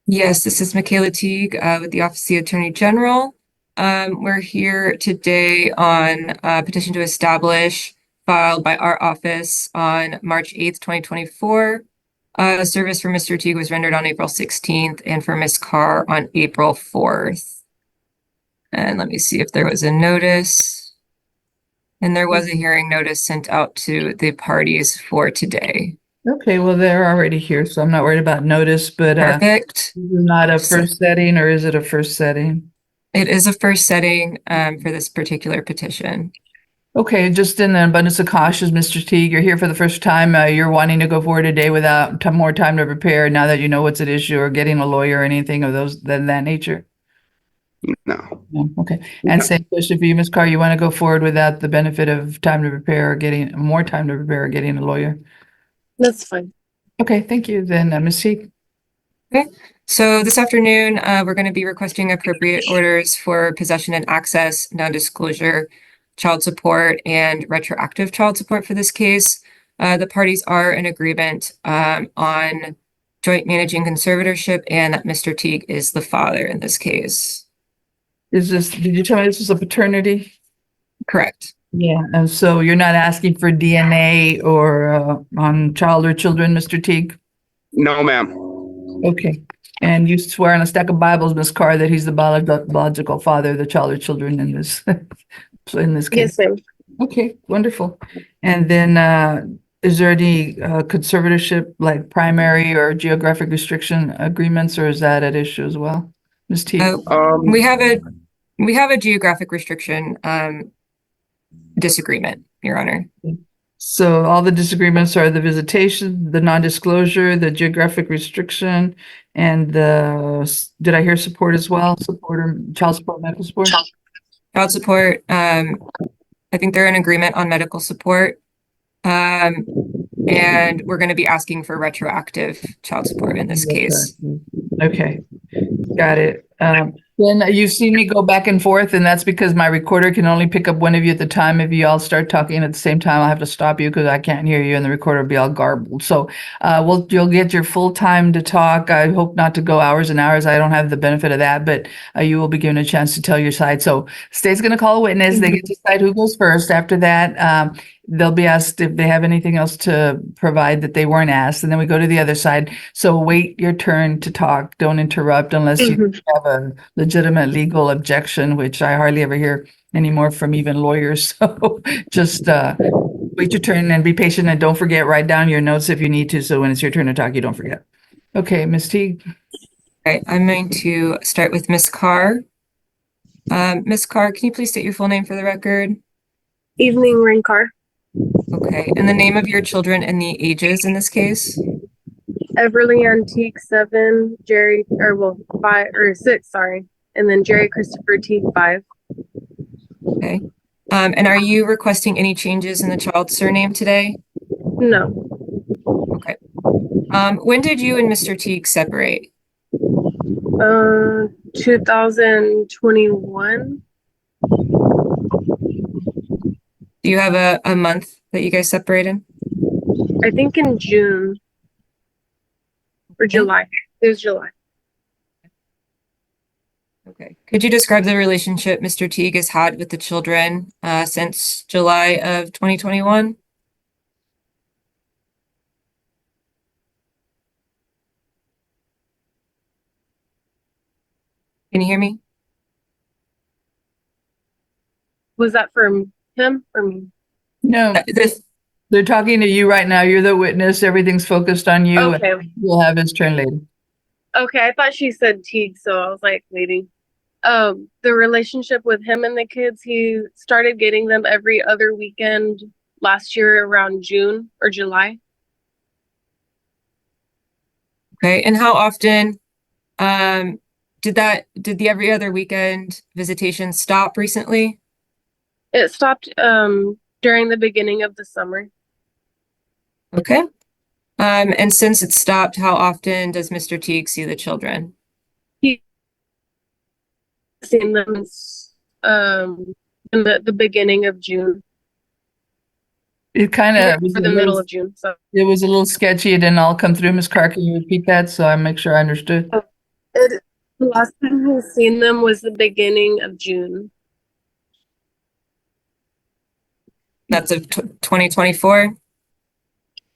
Yes, this is Michaela Teague with the Office of the Attorney General. We're here today on a petition to establish filed by our office on March 8th, 2024. Service for Mr. Teague was rendered on April 16th and for Ms. Carr on April 4th. And let me see if there was a notice. And there was a hearing notice sent out to the parties for today. Okay, well, they're already here, so I'm not worried about notice, but Perfect. this is not a first setting, or is it a first setting? It is a first setting for this particular petition. Okay, just in the abundance of caution, Mr. Teague, you're here for the first time. You're wanting to go forward today without more time to prepare now that you know what's at issue, or getting a lawyer or anything of that nature? No. No, okay. And same question for you, Ms. Carr. You want to go forward without the benefit of time to prepare or getting more time to prepare or getting a lawyer? That's fine. Okay, thank you. Then Ms. Teague. Okay, so this afternoon, we're going to be requesting appropriate orders for possession and access, non-disclosure, child support, and retroactive child support for this case. The parties are in agreement on joint managing conservatorship, and that Mr. Teague is the father in this case. Did you tell me this was a paternity? Correct. Yeah, and so you're not asking for DNA or on child or children, Mr. Teague? No, ma'am. Okay. And you swear on a stack of Bibles, Ms. Carr, that he's the biological father of the child or children in this case? Yes, ma'am. Okay, wonderful. And then is there any conservatorship, like primary or geographic restriction agreements, or is that at issue as well? Ms. Teague? We have a geographic restriction disagreement, Your Honor. So all the disagreements are the visitation, the non-disclosure, the geographic restriction, and did I hear support as well? Support or child support, medical support? Child support, I think they're in agreement on medical support. And we're going to be asking for retroactive child support in this case. Okay, got it. Then you've seen me go back and forth, and that's because my recorder can only pick up one of you at the time. If you all start talking at the same time, I'll have to stop you because I can't hear you and the recorder will be all garbled. So you'll get your full time to talk. I hope not to go hours and hours. I don't have the benefit of that, but you will be given a chance to tell your side. So state's going to call a witness. They get to decide who goes first. After that, they'll be asked if they have anything else to provide that they weren't asked, and then we go to the other side. So wait your turn to talk. Don't interrupt unless you have a legitimate legal objection, which I hardly ever hear anymore from even lawyers. So just wait your turn and be patient, and don't forget, write down your notes if you need to, so when it's your turn to talk, you don't forget. Okay, Ms. Teague. All right, I'm going to start with Ms. Carr. Ms. Carr, can you please state your full name for the record? Evening, Rain Carr. Okay, and the name of your children and the ages in this case? Everly Antique 7, Jerry, 5 or 6, sorry. And then Jerry Christopher Teague 5. Okay. And are you requesting any changes in the child's surname today? No. Okay. When did you and Mr. Teague separate? 2021. Do you have a month that you guys separated? I think in June or July. It was July. Okay. Could you describe the relationship Mr. Teague has had with the children since July of 2021? Can you hear me? Was that from him or me? No, they're talking to you right now. You're the witness. Everything's focused on you. Okay. You'll have his turn later. Okay, I thought she said Teague, so I was like waiting. The relationship with him and the kids, he started getting them every other weekend last year around June or July. Okay. And how often did the every other weekend visitation stop recently? It stopped during the beginning of the summer. Okay. And since it stopped, how often does Mr. Teague see the children? He's seen them in the beginning of June. It kind of for the middle of June. So it was a little sketchy. It didn't all come through. Ms. Carr, can you repeat that so I make sure I understood? The last time I've seen them was the beginning of June. That's of 2024.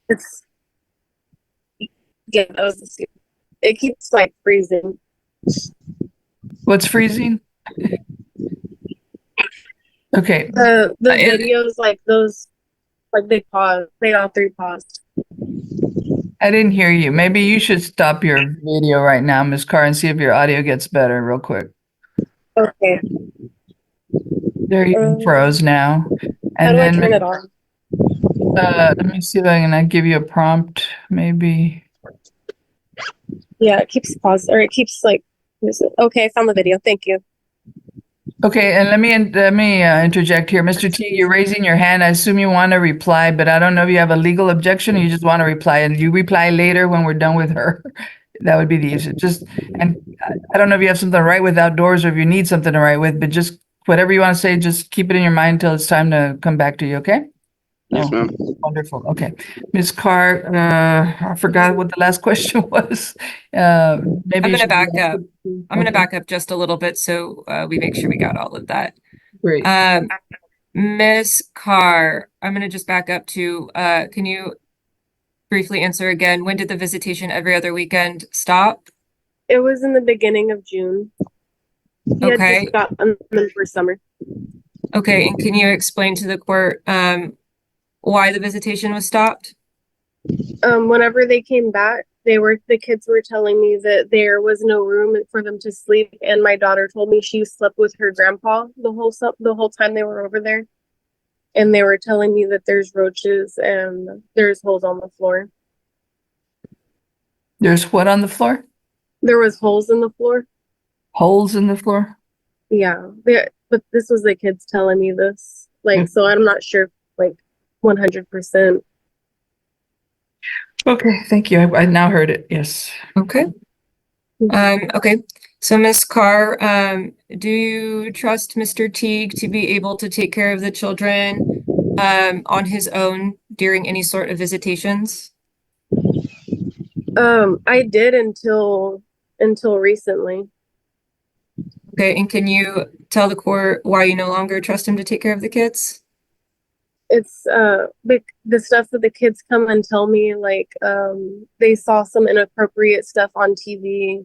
It's yeah, that was the year. It keeps like freezing. What's freezing? Okay, The It- videos like those, like they pause. They all three paused. I didn't hear you. Maybe you should stop your video right now, Ms. Carr, and see if your audio gets better real quick. Okay. There you froze now. How And do I then turn it on? let me see if I can give you a prompt, maybe. Yeah, it keeps paused, or it keeps like. Okay, I found the video. Thank you. Okay, and let me interject here. Mr. T, you're raising your hand. I assume you want to reply, but I don't know if you have a legal objection or you just want to reply, and you reply later when we're done with her. That would be the issue. And I don't know if you have something to write with outdoors or if you need something to write with, but just whatever you want to say, just keep it in your mind until it's time to come back to you, okay? Yes, Oh, ma'am. wonderful. Okay. Ms. Carr, I forgot what the last question was. Maybe I'm you gonna should back up. I'm gonna Okay. back up just a little bit so we make sure we got all of that. Great. Miss Carr, I'm gonna just back up to, can you briefly answer again? When did the visitation every other weekend stop? It was in the beginning of June. He had Okay. just gotten them for summer. Okay, and can you explain to the court why the visitation was stopped? Whenever they came back, the kids were telling me that there was no room for them to sleep, and my daughter told me she slept with her grandpa the whole time they were over there, and they were telling me that there's roaches and there's holes on the floor. There's what on the floor? There was holes in the floor. Holes in the floor? Yeah, but this was the kids telling me this. Like, so I'm not sure, like, 100%. Okay, thank you. I now heard it. Yes. Okay. Okay. So Miss Carr, do you trust Mr. Teague to be able to take care of the children on his own during any sort of visitations? I did until recently. Okay, and can you tell the court why you no longer trust him to take care of the kids? It's the stuff that the kids come and tell me, like they saw some inappropriate stuff on TV,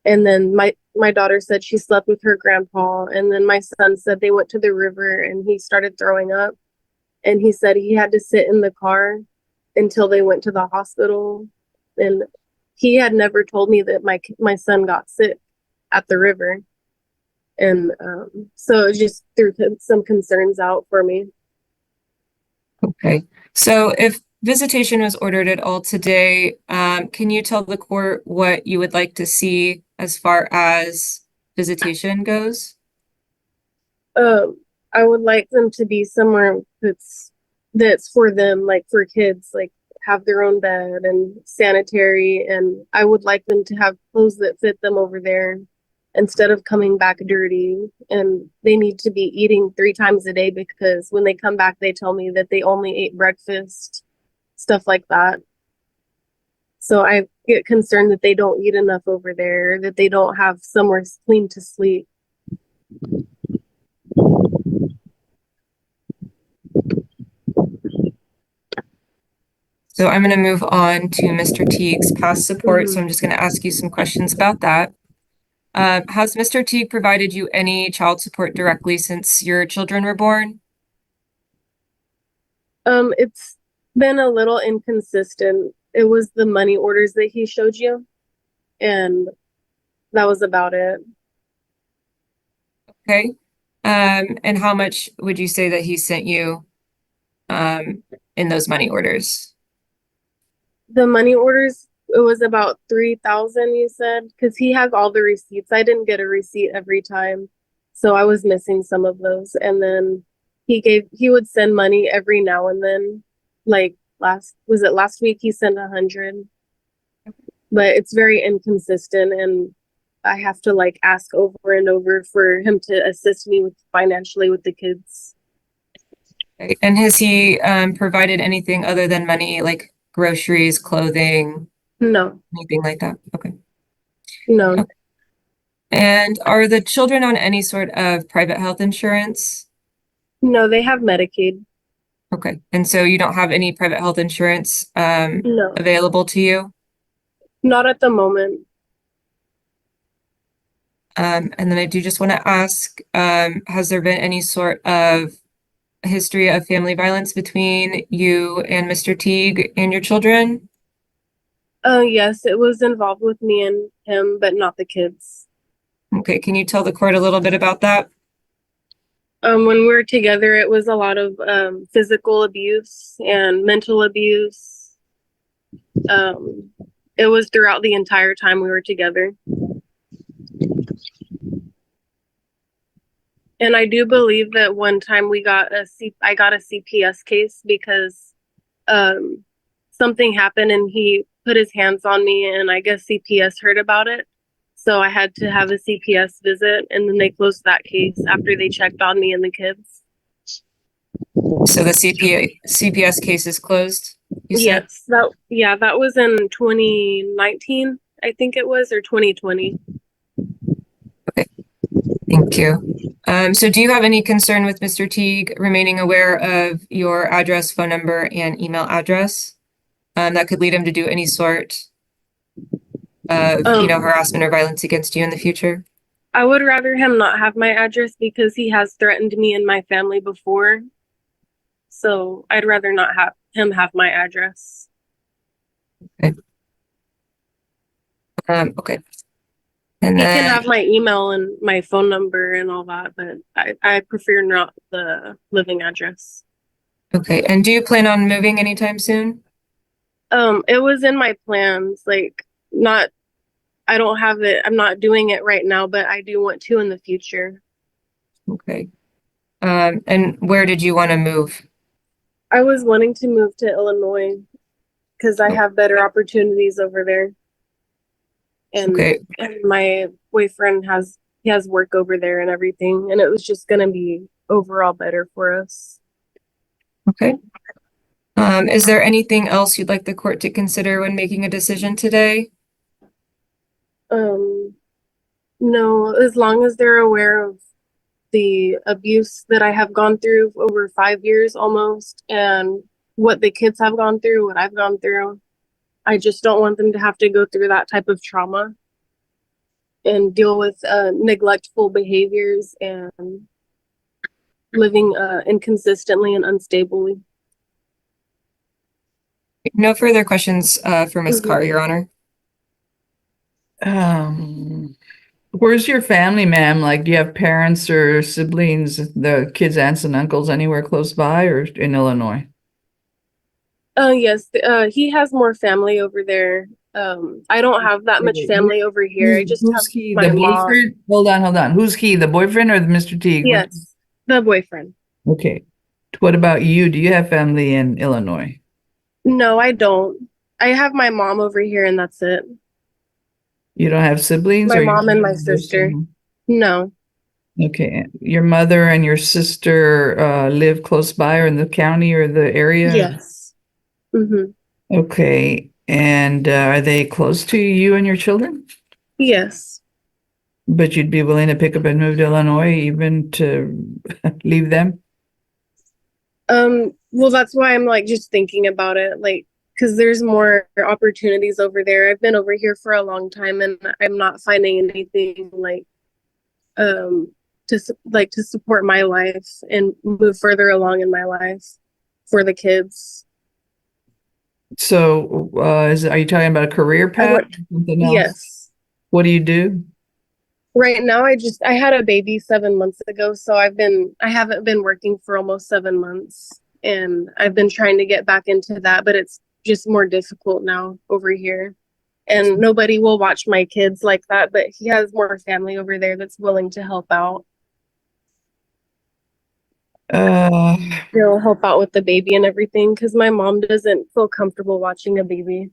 and then my daughter said she slept with her grandpa, and then my son said they went to the river and he started throwing up, and he said he had to sit in the car until they went to the hospital, and he had never told me that my son got sick at the river, and so it just threw some concerns out for me. Okay, so if visitation was ordered at all today, can you tell the court what you would like to see as far as visitation goes? I would like them to be somewhere that's for them, like for kids, like have their own bed and sanitary, and I would like them to have clothes that fit them over there instead of coming back dirty. And they need to be eating 3 times a day, because when they come back they tell me that they only ate breakfast, stuff like that. So I get concerned that they don't eat enough over there, that they don't have somewhere clean to sleep. So I'm going to move on to Mr. Teague's past support. So I'm just going to ask you some questions about that. Has Mr. Teague provided you any child support directly since your children were born? It's been a little inconsistent. It was the money orders that he showed you, and that was about it. Okay. And how much would you say that he sent you in those money orders? The money orders, it was about 3,000, you said, because he has all the receipts. I didn't get a receipt every time, so I was missing some of those. And then he would send money every now and then. Like last week he sent 100, but it's very inconsistent, and I have to like ask over and over for him to assist me with financially with the kids. Okay. And has he provided anything other than money, like groceries, clothing, No, anything like that? Okay. no. And are the children on any sort of private health insurance? No, they have Medicaid. Okay, and so you don't have any private health insurance No, available to you? not at the moment. And then I do just want to ask, has there been any sort of history of family violence between you and Mr. Teague and your children? Yes, it was involved with me and him, but not the kids. Okay, can you tell the court a little bit about that? When we were together, it was a lot of physical abuse and mental abuse. It was throughout the entire time we were together. And I do believe that one time I got a CPS case because something happened and he put his hands on me, and I guess CPS heard about it. So I had to have a CPS visit, and then they closed that case after they checked on me and the kids. So the CPS case is closed, you said? Yes, that was in 2019, I think it was, or 2020. Thank you. So do you have any concern with Mr. Teague remaining aware of your address, phone number, and email address? That could lead him to do any sort of, harassment or violence against you in the future? I would rather him not have my address because he has threatened me and my family before. So I'd rather not have him have my address. Okay. Okay. And He then, can have my email and my phone number and all that, but I prefer not the living address. okay. And do you plan on moving anytime soon? It was in my plans, I don't have it. I'm not doing it right now, but I do want to in the future. Okay. And where did you want to move? I was wanting to move to Illinois because I have better opportunities over there. Okay. And my boyfriend has work over there and everything, and it was just gonna be overall better for us. Okay. Is there anything else you'd like the court to consider when making a decision today? No, as long as they're aware of the abuse that I have gone through over 5 years almost, and what the kids have gone through, what I've gone through. I just don't want them to have to go through that type of trauma and deal with neglectful behaviors and living inconsistently and unstably. No further questions for Ms. Carr, Your Honor. Where's your family, ma'am? Like, do you have parents or siblings, the kids' aunts and uncles anywhere close by or in Illinois? Yes, he has more family over there. I don't have that much family over here. I just have my the mom. boyfriend? Hold on. Who's he, the boyfriend or Mr. Teague? Yes, the boyfriend. Okay. What about you? Do you have family in Illinois? No, I don't. I have my mom over here and that's it. You don't have siblings? My or mom and my sister. No. Okay. Your mother and your sister live close by or in the county or the area? Yes. Mm-hmm. Okay. And are they close to you and your children? Yes. But you'd be willing to pick up and move to Illinois even to leave them? Well, that's why I'm just thinking about it, because there's more opportunities over there. I've been over here for a long time and I'm not finding anything to support my life and move further along in my life for the kids. So, are you talking about a career path? Something else? Yes. What do you do? Right now, I had a baby 7 months ago, so I haven't been working for almost 7 months, and I've been trying to get back into that, but it's just more difficult now over here, and nobody will watch my kids like that, but he has more family over there that's willing to help out. They'll help out with the baby and everything because my mom doesn't feel comfortable watching a baby.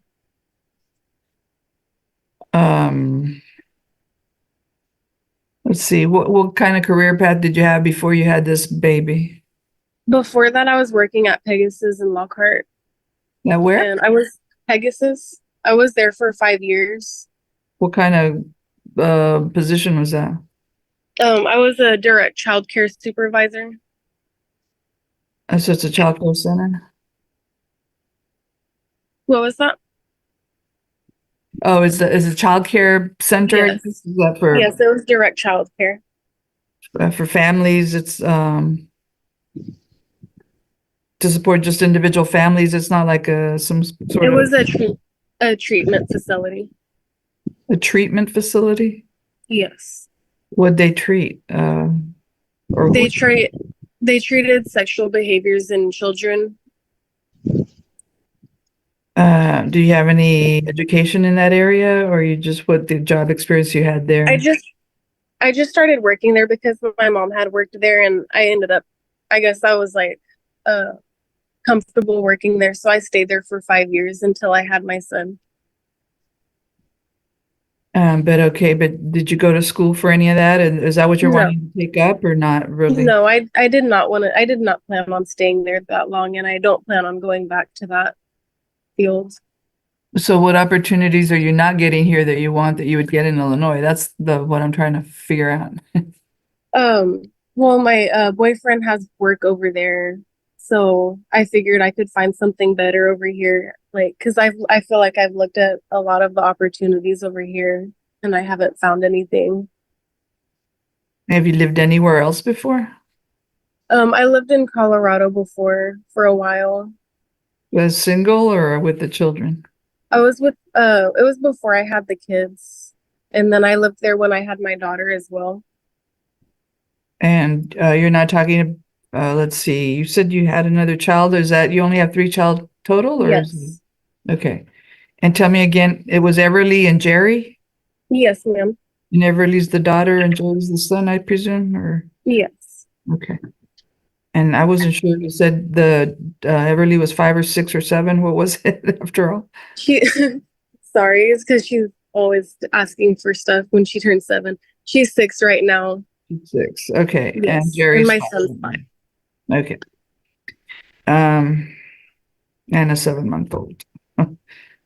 Let's see, what kind of career path did you have before you had this baby? Before that, I was working at Pegasus in Lockhart. Now where? And I was Pegasus. I was there for 5 years. What kind of position was that? I was a direct child care supervisor. So it's a child care center? What was that? Oh, is a child care center? Yes. Is that for Yes, it was direct child care. for families? It's to support just individual families. It's not like some sort It of was a treatment facility. a treatment facility. Yes. Would they treat? Or They treated sexual behaviors in children. do you have any education in that area, or you just what the job experience you had there? I just started working there because my mom had worked there, and I ended up, I guess I was like comfortable working there, so I stayed there for 5 years until I had my son. But did you go to school for any of that? And is that what you're No. wanting to take up or not really? No, I did not want to. I did not plan on staying there that long, and I don't plan on going back to that field. So what opportunities are you not getting here that you want that you would get in Illinois? That's what I'm trying to figure out. Well, my boyfriend has work over there, so I figured I could find something better over here. Like, because I feel like I've looked at a lot of the opportunities over here, and I haven't found anything. Have you lived anywhere else before? I lived in Colorado before for a while. Was single or with the children? I was with it was before I had the kids, and then I lived there when I had my daughter as well. And you're not talking, let's see, you said you had another child. Is that you only have 3 child total? Or Yes. Okay. And tell me again, it was Everly and Jerry? Yes, ma'am. And Everly's the daughter and Jerry's the son, I presume, or? Yes. Okay. And I wasn't sure, you said the Everly was 5 or 6 or 7. What was it after all? She sorry, it's because she's always asking for stuff when she turns 7. She's 6 right now. 6. Okay. Yes. And Jerry's And my 5. son's 5. Okay. And a 7-month-old.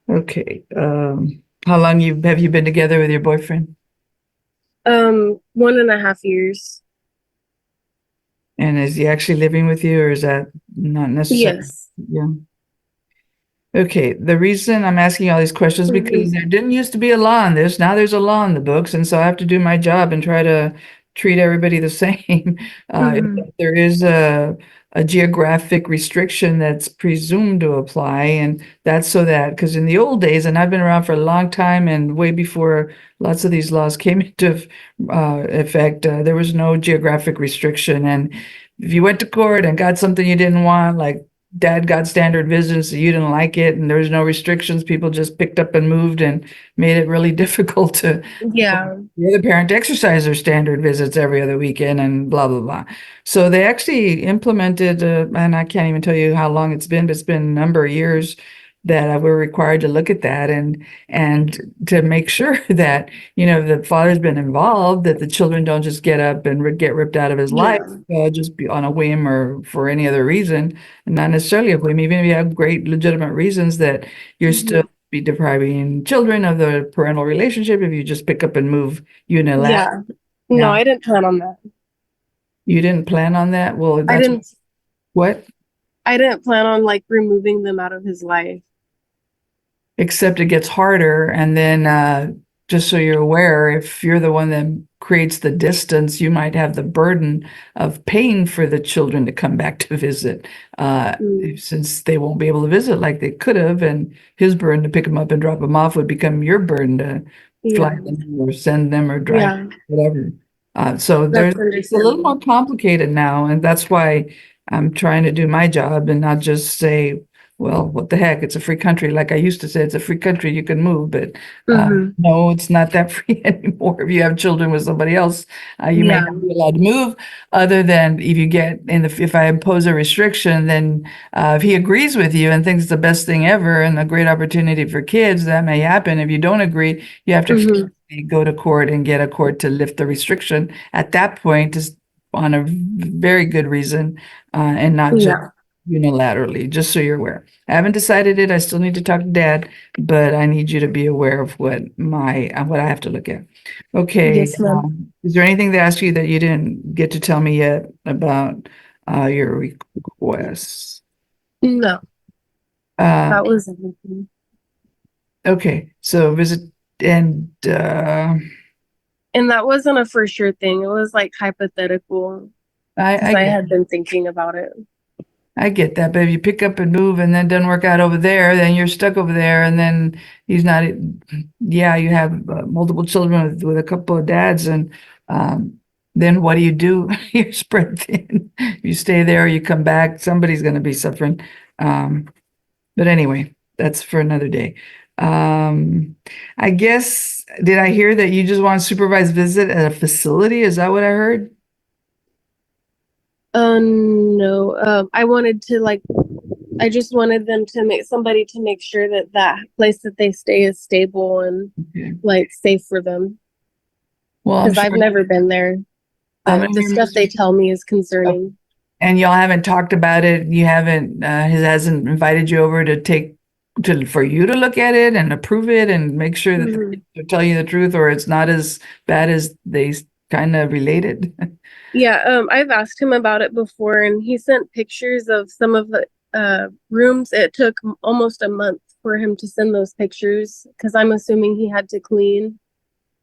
Okay. How long have you been together with your boyfriend? 1.5 years. And is he actually living with you, or is that not necessary? Yes. Yeah. Okay. The reason I'm asking all these questions because there didn't used to be a law on this. Now there's a law in the books, and so I have to do my job and try to treat everybody the same. There is a geographic restriction that's presumed to apply, and that's so that because in the old days, and I've been around for a long time, and way before lots of these laws came into effect, there was no geographic restriction, and if you went to court and got something you didn't want, like dad got standard visits, you didn't like it, and there was no restrictions. People just picked up and moved and made it really difficult to the other parent to exercise their standard visits every other weekend and blah, blah, blah. So they actually implemented, and I can't even tell you how long it's been, but it's been a number of years that we're required to look at that and to make sure that, the father's been involved, that the children don't just get up and get ripped out of his life, just be on a whim or for any other reason, and not necessarily a whim, even if you have great legitimate reasons that you're still be depriving children of the parental relationship if you just pick up and move unilaterally. Yeah. No, I didn't plan on that. You didn't plan on that? Well, I didn't. What? I didn't plan on like removing them out of his life. Except it gets harder. And then just so you're aware, if you're the one that creates the distance, you might have the burden of paying for the children to come back to visit, since they won't be able to visit like they could have. And his burden to pick them up and drop them off would become your burden to fly them or send them or drive, whatever. So it's a little more complicated now. And that's why I'm trying to do my job and not just say, well, what the heck? It's a free country. Like I used to say, it's a free country. You can move, but no, it's not that free anymore. If you have children with somebody else, you may not be allowed to move. Other than if you get if I impose a restriction, then if he agrees with you and thinks it's the best thing ever and a great opportunity for kids, that may happen. If you don't agree, you have to go to court and get a court to lift the restriction. At that point, is on a very good reason, and not just unilaterally, just so you're aware. I haven't decided it. I still need to talk to Dad, but I need you to be aware of what I have to look at. Okay. Yes, ma'am. Is there anything they asked you that you didn't get to tell me yet about your requests? No, Uh, that was everything. okay, so visit and And that wasn't a for sure thing. It was like hypothetical because I had been thinking about it. I get that, but if you pick up and move and then it doesn't work out over there, then you're stuck over there, and then he's not. Yeah, you have multiple children with a couple of dads, and then what do? You're spread thin. You stay there, you come back. Somebody's going to be suffering. But anyway, that's for another day. I guess, did I hear that you just want to supervise visit at a facility? Is that what I heard? No. I wanted to I just wanted them to make sure that that place that they stay is stable and Okay. like safe for them. Well, I'm Because I've sure. never been there. How But many the stuff they tell me is concerning. And y'all haven't talked about it. You haven't, hasn't invited you over for you to look at it and approve it and make sure that Mhm. they tell you the truth, or it's not as bad as they kind of related. Yeah, I've asked him about it before, and he sent pictures of some of the rooms. It took almost a month for him to send those pictures because I'm assuming he had to clean,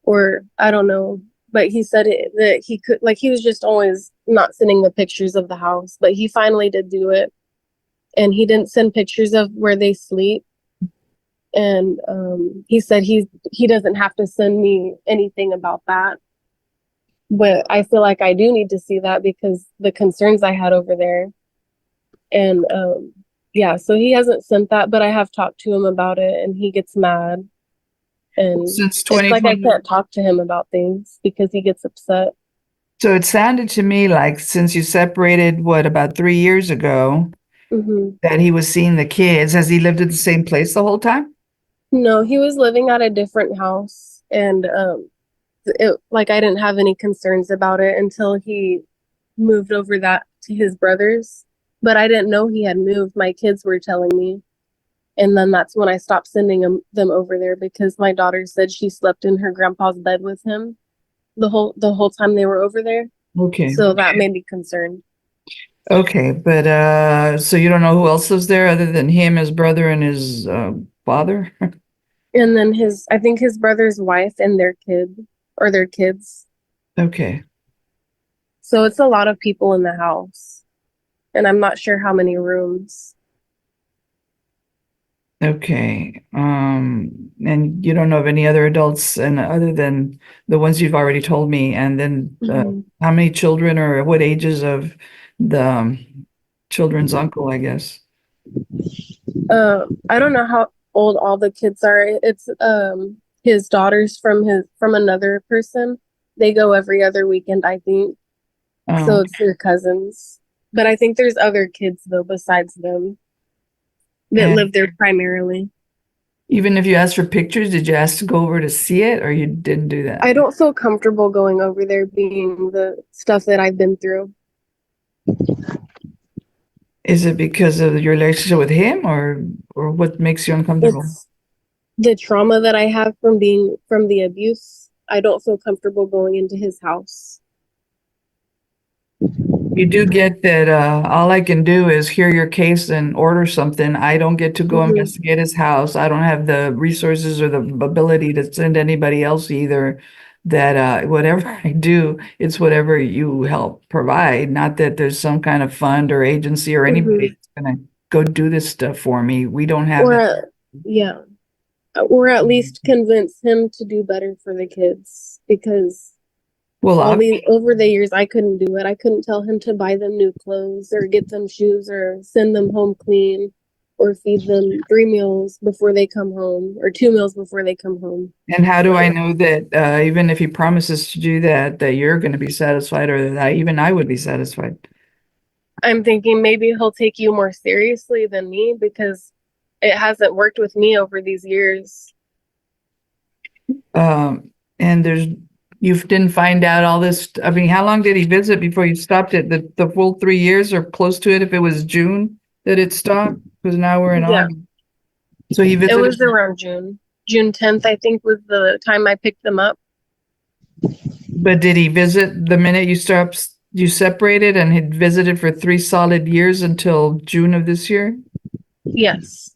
or I don't know. But he said that he could, he was just always not sending the pictures of the house, but he finally did do it, and he didn't send pictures of where they sleep. And he said he doesn't have to send me anything about that. But I feel like I do need to see that because the concerns I had over there. And yeah, so he hasn't sent that, but I have talked to him about it and he gets mad. And Since it's like I 2020. can't talk to him about things because he gets upset. So it sounded to me like since you separated, about 3 years ago, that he was seeing the kids. Has he lived at the same place the whole time? No, he was living at a different house, and I didn't have any concerns about it until he moved over that to his brothers. But I didn't know he had moved. My kids were telling me. And then that's when I stopped sending them over there because my daughter said she slept in her grandpa's bed with him the whole time they were over there. Okay. So that made me concerned. Okay, but so you don't know who else lives there other than him, his brother, and his father? And then I think his brother's wife and their kids. Okay. So it's a lot of people in the house. And I'm not sure how many rooms. Okay. And you don't know of any other adults and other than the ones you've already told me, and then how many children or what ages of the children's uncle, I guess? I don't know how old all the kids are. It's his daughters from another person. They go every other weekend, I think. So it's their cousins. But I think there's other kids though besides them that live there primarily. Even if you asked for pictures, did you ask to go over to see it, or you didn't do that? I don't feel comfortable going over there being the stuff that I've been through. Is it because of your relationship with him, or what makes you uncomfortable? It's the trauma that I have from the abuse. I don't feel comfortable going into his house. You do get that all I can do is hear your case and order something. I don't get to go investigate his house. I don't have the resources or the ability to send anybody else either. That whatever I do, it's whatever you help provide. Not that there's some kind of fund or agency or anybody that's gonna go do this stuff for me. We don't have that. Yeah. Or at least convince him to do better for the kids because over the years, I couldn't do it. I couldn't tell him to buy them new clothes or get them shoes or send them home clean or feed them 3 meals before they come home or 2 meals before they come home. And how do I know that even if he promises to do that, that you're going to be satisfied, or that even I would be satisfied? I'm thinking maybe he'll take you more seriously than me because it hasn't worked with me over these years. And you didn't find out all this. I mean, how long did he visit before you stopped it? The full 3 years or close to it if it was June? that it stopped? Because now we're in Yeah. August. So he It visited, was around June. June 10th, I think, was the time I picked them up. but did he visit the minute you separated, and he'd visited for 3 solid years until June of this year? Yes,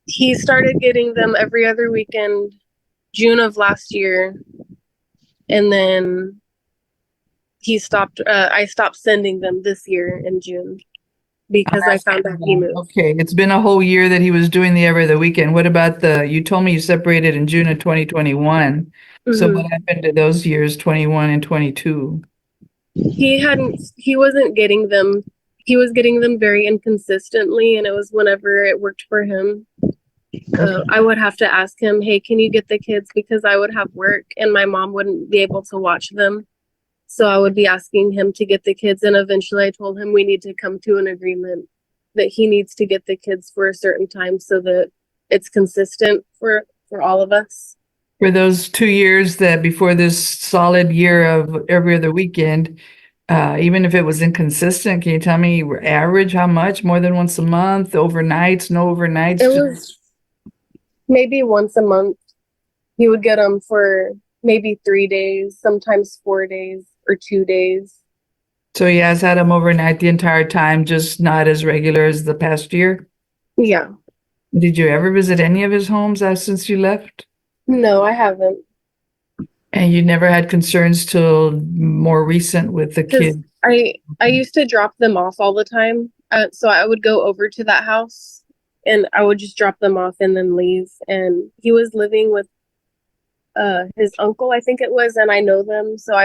he started getting them every other weekend, June of last year. And then I stopped sending them this year in June because I found out he moved. Okay, it's been a whole year that he was doing the every other weekend. What about you told me you separated in June of 2021. So Mhm. what happened to those years, 21 and 22? He wasn't getting them. He was getting them very inconsistently, and it was whenever it worked for him. I would have to ask him, hey, can you get the kids? Because I would have work and my mom wouldn't be able to watch them. So I would be asking him to get the kids. And eventually I told him we need to come to an agreement that he needs to get the kids for a certain time so that it's consistent for all of us. For those 2 years that before this solid year of every other weekend, even if it was inconsistent, can you tell me average how much? More than once a month, overnights, no overnights? It was maybe once a month. He would get them for maybe 3 days, sometimes 4 days or 2 days. So he has had them overnight the entire time, just not as regular as the past year? Yeah. Did you ever visit any of his homes since you left? No, I haven't. And you never had concerns till more recent with the Because kids? I used to drop them off all the time. So I would go over to that house and I would just drop them off and then leave. And he was living with his uncle, I think it was, and I know them. So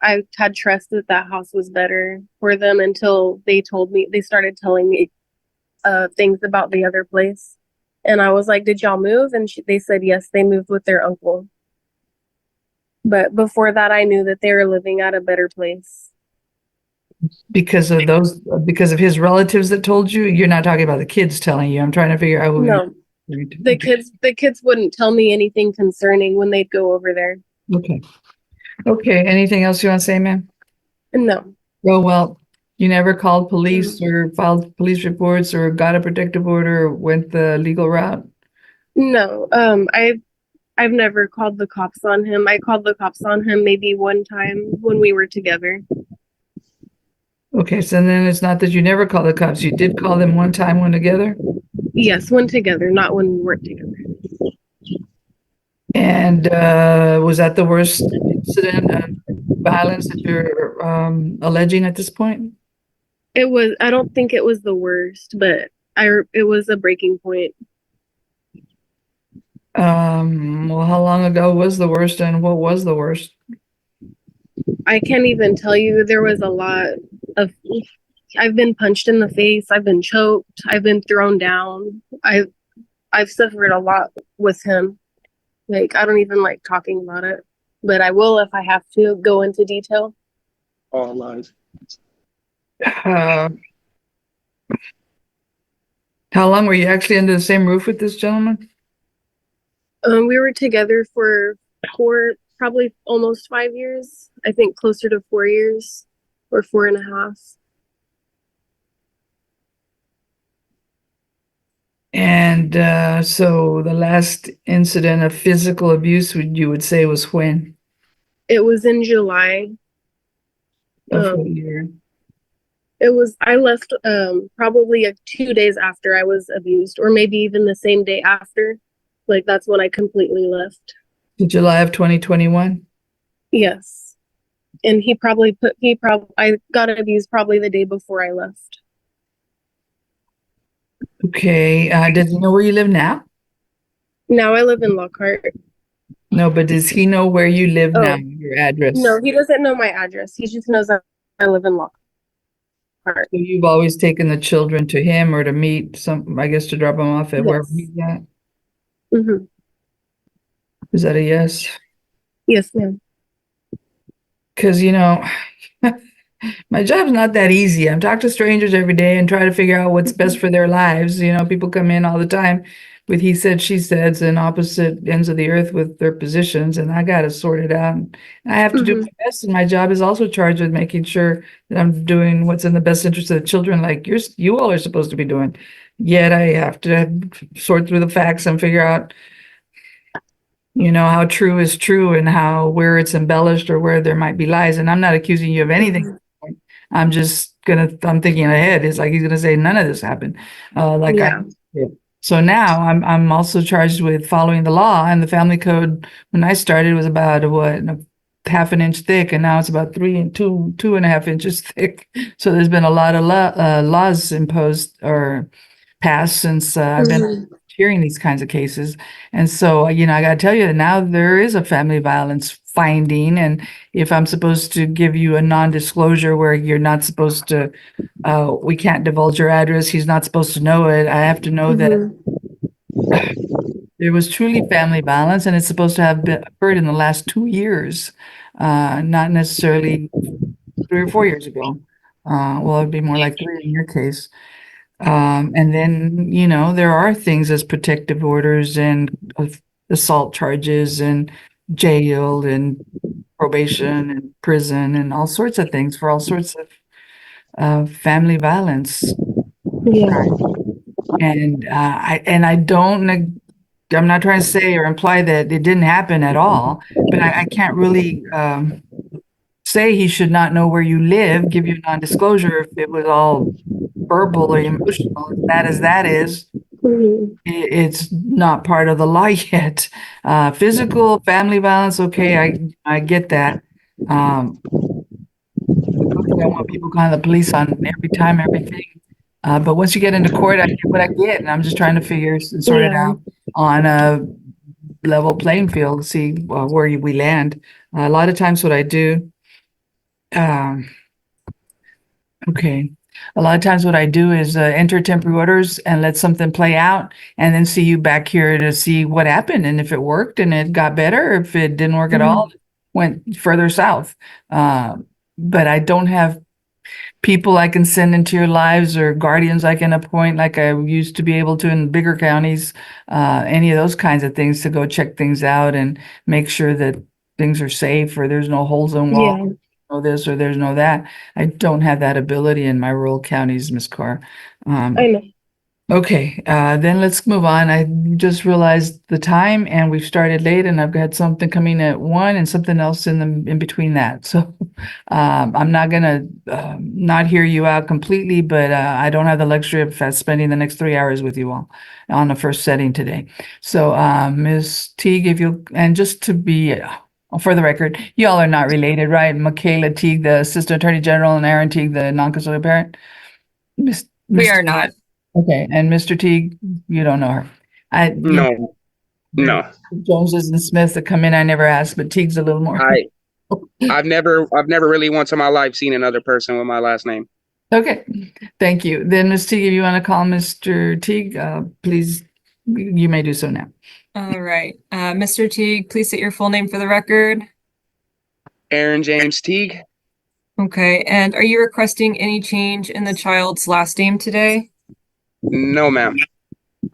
I had trust that that house was better for them until they started telling me things about the other place. And I was like, did y'all move? And they said, yes, they moved with their uncle. But before that, I knew that they were living at a better place. Because of his relatives that told you? You're not talking about the kids telling you. I'm trying to figure out who. No, the kids wouldn't tell me anything concerning when they'd go over there. Okay. Okay, anything else you want to say, ma'am? No. Oh, well, you never called police or filed police reports or got a protective order or went the legal route? No. I've never called the cops on him. I called the cops on him maybe one time when we were together. Okay, so then it's not that you never called the cops. You did call them one time when together? Yes, when together, not when we weren't together. And was that the worst incident of violence that you're alleging at this point? I don't think it was the worst, but it was a breaking point. Well, how long ago was the worst and what was the worst? I can't even tell you. There was a lot of, I've been punched in the face. I've been choked. I've been thrown down. I've suffered a lot with him. Like, I don't even like talking about it, but I will if I have to go into detail. All lies. How long were you actually under the same roof with this gentleman? We were together for probably almost 5 years. I think closer to 4 years or 4.5. And so the last incident of physical abuse, you would say, was when? It was in July. Of what year? I left probably 2 days after I was abused, or maybe even the same day after. Like, that's when I completely left. July of 2021? Yes. And I got abused probably the day before I left. Okay. Does he know where you live now? Now I live in Lockhart. No, but does he know where you live Oh. now, your address? No, he doesn't know my address. He just knows that I live in Lockhart. So you've always taken the children to him or to meet I guess to drop them off at wherever Yes. he's at? Mm-hmm. Is that a yes? Yes, ma'am. Because, My job's not that easy. I'm talking to strangers every day and try to figure out what's best for their lives. You know, people come in all the time with he said, she said, and opposite ends of the earth with their positions, and I got to sort it out. And I have to do Mhm. my best, and my job is also charged with making sure that I'm doing what's in the best interest of the children, like you all are supposed to be doing. Yet I have to sort through the facts and figure out, you know, how true is true and how where it's embellished or where there might be lies. And I'm not accusing you of anything. I'm thinking ahead. It's like he's gonna say none of this happened. Like I Yeah. did. So now I'm also charged with following the law, and the family code when I started was about a half an inch thick, and now it's about 2.5 inches thick. So there's been a lot of laws imposed or passed since I've been Mhm. hearing these kinds of cases. And so, you know, I got to tell you that now there is a family violence finding. And if I'm supposed to give you a non-disclosure where you're not supposed to, we can't divulge your address, he's not supposed to know it, I have to know that Mhm. there was truly family violence and it's supposed to have occurred in the last 2 years, not necessarily 3 or 4 years ago. Well, it'd be more like three in your case. And then, you know, there are things as protective orders and assault charges and jail and probation and prison and all sorts of things for all sorts of family violence. Yeah. And I don't, I'm not trying to say or imply that it didn't happen at all, but I can't really say he should not know where you live, give you a non-disclosure if it was all verbal or emotional, as bad as that is. Mhm. It's not part of the law yet. Physical family violence, okay, I get that. I want people calling the police on every time, everything. But once you get into court, I get what I get, and I'm just trying to figure and sort it Yeah. out on a level playing field, see where we land. A lot of times, what I do, um, okay. A lot of times what I do is enter temporary orders and let something play out and then see you back here to see what happened and if it worked and it got better, if it didn't work at all, went further south. But I don't have people I can send into your lives or guardians I can appoint like I used to be able to in bigger counties, any of those kinds of things to go check things out and make sure that things are safe or there's no holes in walls. Yeah. No this or there's no that. I don't have that ability in my rural counties, Ms. Carr. I know. Okay, then let's move on. I just realized the time and we've started late and I've got something coming at 1 and something else in between that. So I'm not gonna not hear you out completely, but I don't have the luxury of spending the next 3 hours with you all on the first setting today. So Ms. Teague, if you, and just to be for the record, you all are not related, right? Michaela Teague, the Assistant Attorney General, and Aaron Teague, the non-custodial parent? We are not. Okay, and Mr. Teague, you don't know her. No, no. Joneses and Smiths that come in, I never asked, but Teague's a little more. I've never really once in my life seen another person with my last name. Okay, thank you. Then Ms. Teague, if you want to call Mr. Teague, please, you may do so now. All right. Mr. Teague, please state your full name for the record. Aaron James Teague. Okay, and are you requesting any change in the child's last name today? No, ma'am.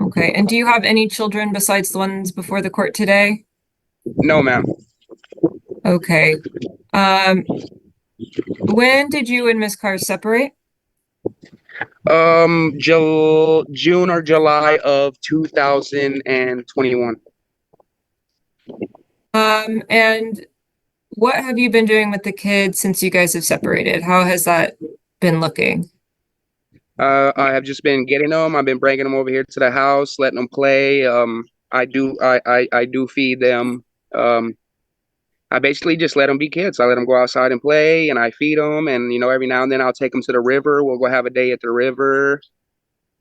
Okay, and do you have any children besides the ones before the court today? No, ma'am. Okay. When did you and Ms. Carr separate? June or July of 2021. And what have you been doing with the kids since you guys have separated? How has that been looking? I have just been getting them. I've been bringing them over here to the house, letting them play. I do feed them. I basically just let them be kids. I let them go outside and play, and I feed them. And every now and then I'll take them to the river. We'll go have a day at the river.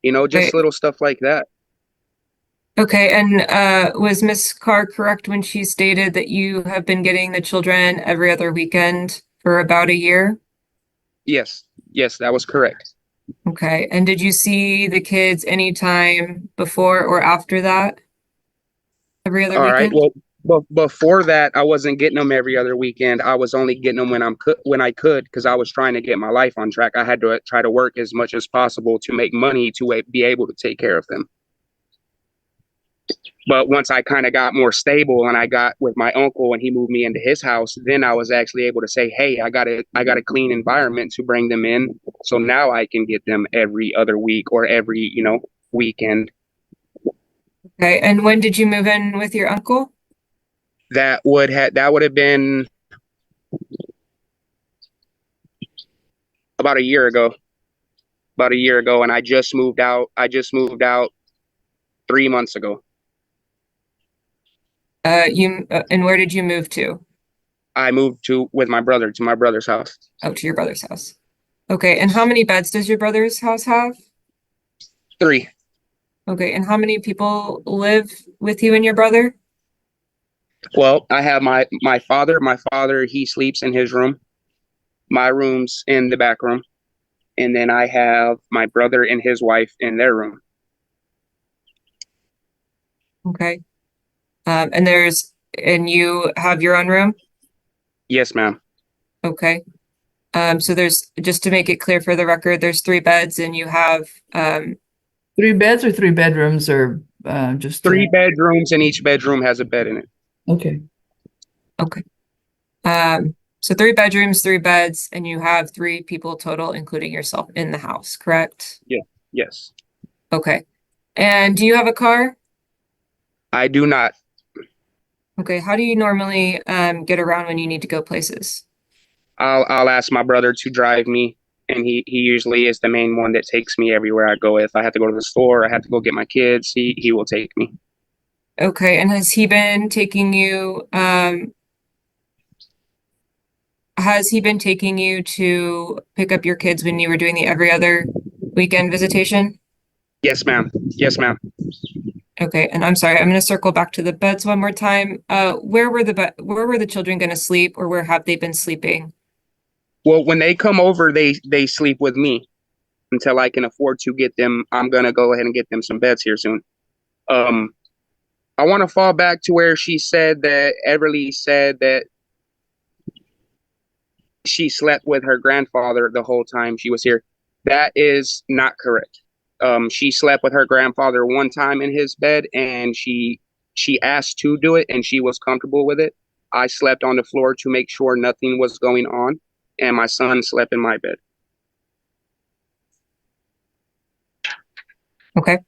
Just Right. little stuff like that. Okay, and was Ms. Carr correct when she stated that you have been getting the children every other weekend for about a year? Yes, that was correct. Okay, and did you see the kids anytime before or after that? Every other All right. weekend? Well, But before that, I wasn't getting them every other weekend. I was only getting them when I could, because I was trying to get my life on track. I had to try to work as much as possible to make money to be able to take care of them. But once I kind of got more stable and I got with my uncle and he moved me into his house, then I was actually able to say, hey, I got a clean environment to bring them in. So now I can get them every other week or every, weekend. Okay, and when did you move in with your uncle? That would have been about a year ago. And I just moved out 3 months ago. And where did you move to? I moved with my brother to my brother's house. Oh, to your brother's house. Okay, and how many beds does your brother's house have? 3. Okay, and how many people live with you and your brother? Well, I have my father. My father, he sleeps in his room. My room's in the back room. And then I have my brother and his wife in their room. Okay. And you have your own room? Yes, ma'am. Okay. So there's, just to make it clear for the record, there's 3 beds and you have 3 beds or 3 bedrooms or just 3 bedrooms, and each bedroom has a bed in it. Okay. Okay. So 3 bedrooms, 3 beds, and you have 3 people total, including yourself, in the house, correct? Yeah. Yes. Okay. And do you have a car? I do not. Okay. How do you normally get around when you need to go places? I'll ask my brother to drive me, and he usually is the main one that takes me everywhere I go. If I have to go to the store, I have to go get my kids, he will take me. Okay. And has he been taking you to pick up your kids when you were doing the every other weekend visitation? Yes, ma'am. Yes, ma'am. Okay, and I'm sorry, I'm going to circle back to the beds one more time. Where were the children going to sleep, or where have they been sleeping? Well, when they come over, they sleep with me until I can afford to get them. I'm gonna go ahead and get them some beds here soon. I want to fall back to where Everly said that she slept with her grandfather the whole time she was here. That is not correct. She slept with her grandfather one time in his bed, and she asked to do it, and she was comfortable with it. I slept on the floor to make sure nothing was going on, and my son slept in my bed. Okay.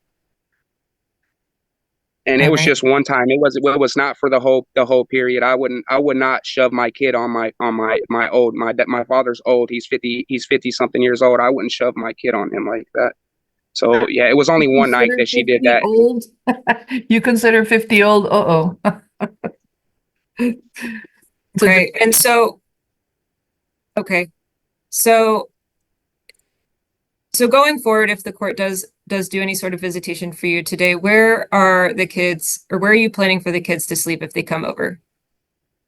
And it All was right. just one time. It was not for the whole period. I would not shove my kid on my father's old. He's 50 something years old. I wouldn't shove my kid on him like that. So yeah, it was only one night that she did that. Old? You consider 50 old? Uh-oh. Okay, and so, okay, so going forward, if the court does do any sort of visitation for you today, where are the kids, or where are you planning for the kids to sleep if they come over?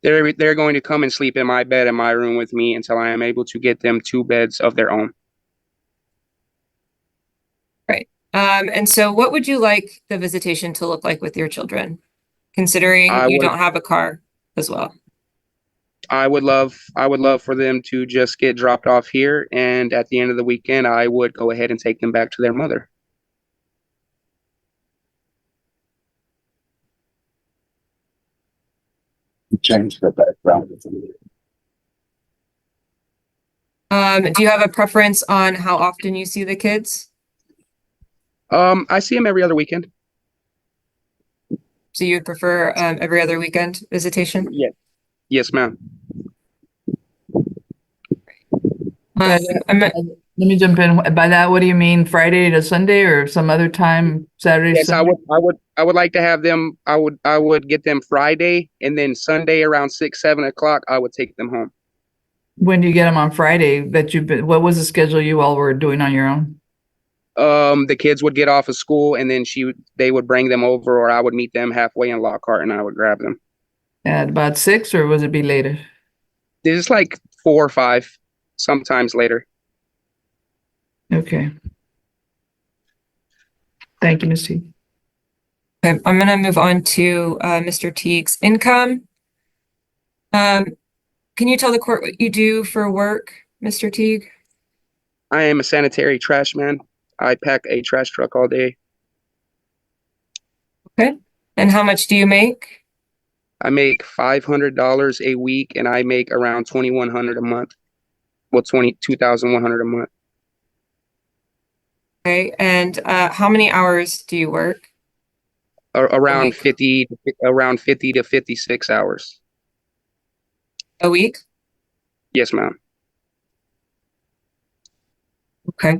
They're going to come and sleep in my bed in my room with me until I am able to get them 2 beds of their own. Right. And so what would you like the visitation to look like with your children, considering you don't have a car as well? I would love for them to just get dropped off here, and at the end of the weekend, I would go ahead and take them back to their mother. Change the background. Do you have a preference on how often you see the kids? I see them every other weekend. So you would prefer every other weekend visitation? Yeah. Yes, ma'am. Let me jump in. By that, what do you mean? Friday to Sunday or some other time? Saturday? Yes, Sunday? I would like to have them. I would get them Friday, and then Sunday around 6, 7 o'clock, I would take them home. When do you get them on Friday? What was the schedule you all were doing on your own? The kids would get off of school, and then they would bring them over, or I would meet them halfway in Lockhart, and I would grab them. At about 6, or was it be later? It's like 4 or 5, sometimes later. Okay. Thank you, Ms. T. Okay, I'm gonna move on to Mr. Teague's income. Can you tell the court what you do for work, Mr. Teague? I am a sanitary trash man. I pack a trash truck all day. Okay. And how much do you make? I make $500 a week, and I make around $2,100 a month. Well, $22,100 a month. Okay. And how many hours do you work? Around week. 50 to 56 hours. A week? Yes, ma'am. Okay.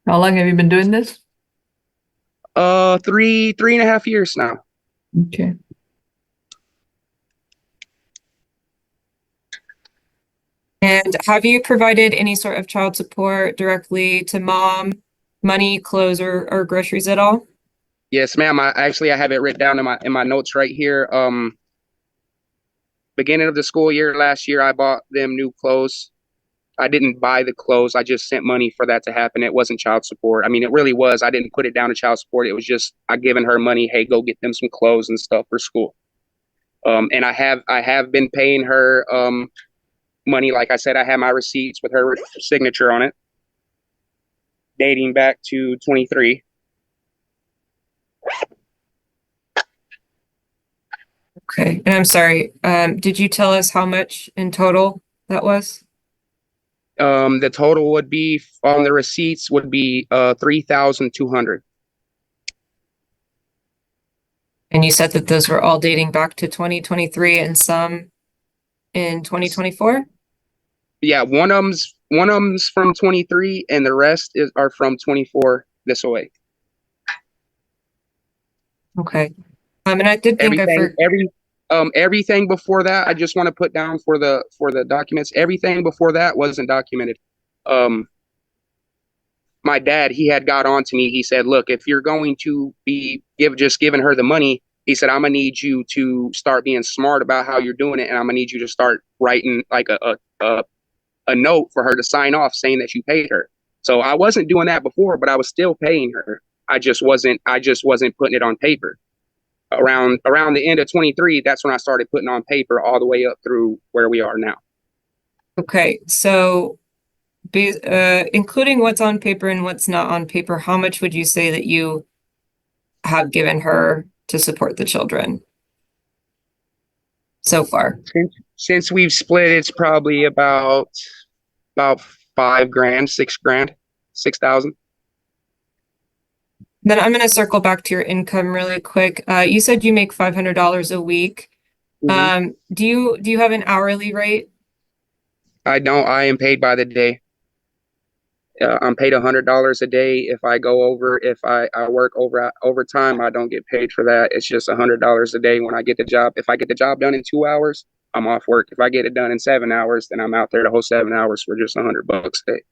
How long have you been doing this? 3.5 years now. Okay. And have you provided any sort of child support directly to mom, money, clothes, or groceries at all? Yes, ma'am. I have it written down in my notes right here. Beginning of the school year last year, I bought them new clothes. I didn't buy the clothes. I just sent money for that to happen. It wasn't child support. I mean, it really was. I didn't put it down to child support. It was just I given her money. Hey, go get them some clothes and stuff for school. And I have been paying her money. Like I said, I have my receipts with her signature on it, dating back to 23. Okay. And I'm sorry, did you tell us how much in total that was? The total would be on the receipts would be 3,200. And you said that those were all dating back to 2023 and some in 2024? Yeah, one of them's from 23, and the rest are from 24 this way. Okay. And I did think Everything before that, I just want to put down for the documents. Everything before that wasn't documented. My dad, he had got on to me. He said, "Look, if you're going to be just giving her the money," he said, "I'm gonna need you to start being smart about how you're doing it, and I'm gonna need you to start writing like a note for her to sign off saying that you paid her." So I wasn't doing that before, but I was still paying her. I just wasn't putting it on paper. Around the end of 23, that's when I started putting on paper all the way up through where we are now. Okay, so including what's on paper and what's not on paper, how much would you say that you have given her to support the children so far? Since we've split, it's probably about $5,000, $6,000, 6,000. Then I'm going to circle back to your income really quick. You said you make $500 a week. Mm-hmm. Do you have an hourly rate? I don't. I am paid by the day. I'm paid $100 a day. If I go over, if I work overtime, I don't get paid for that. It's just $100 a day when I get the job. If I get the job done in 2 hours, I'm off work. If I get it done in 7 hours, then I'm out there the whole 7 hours for just $100 a day.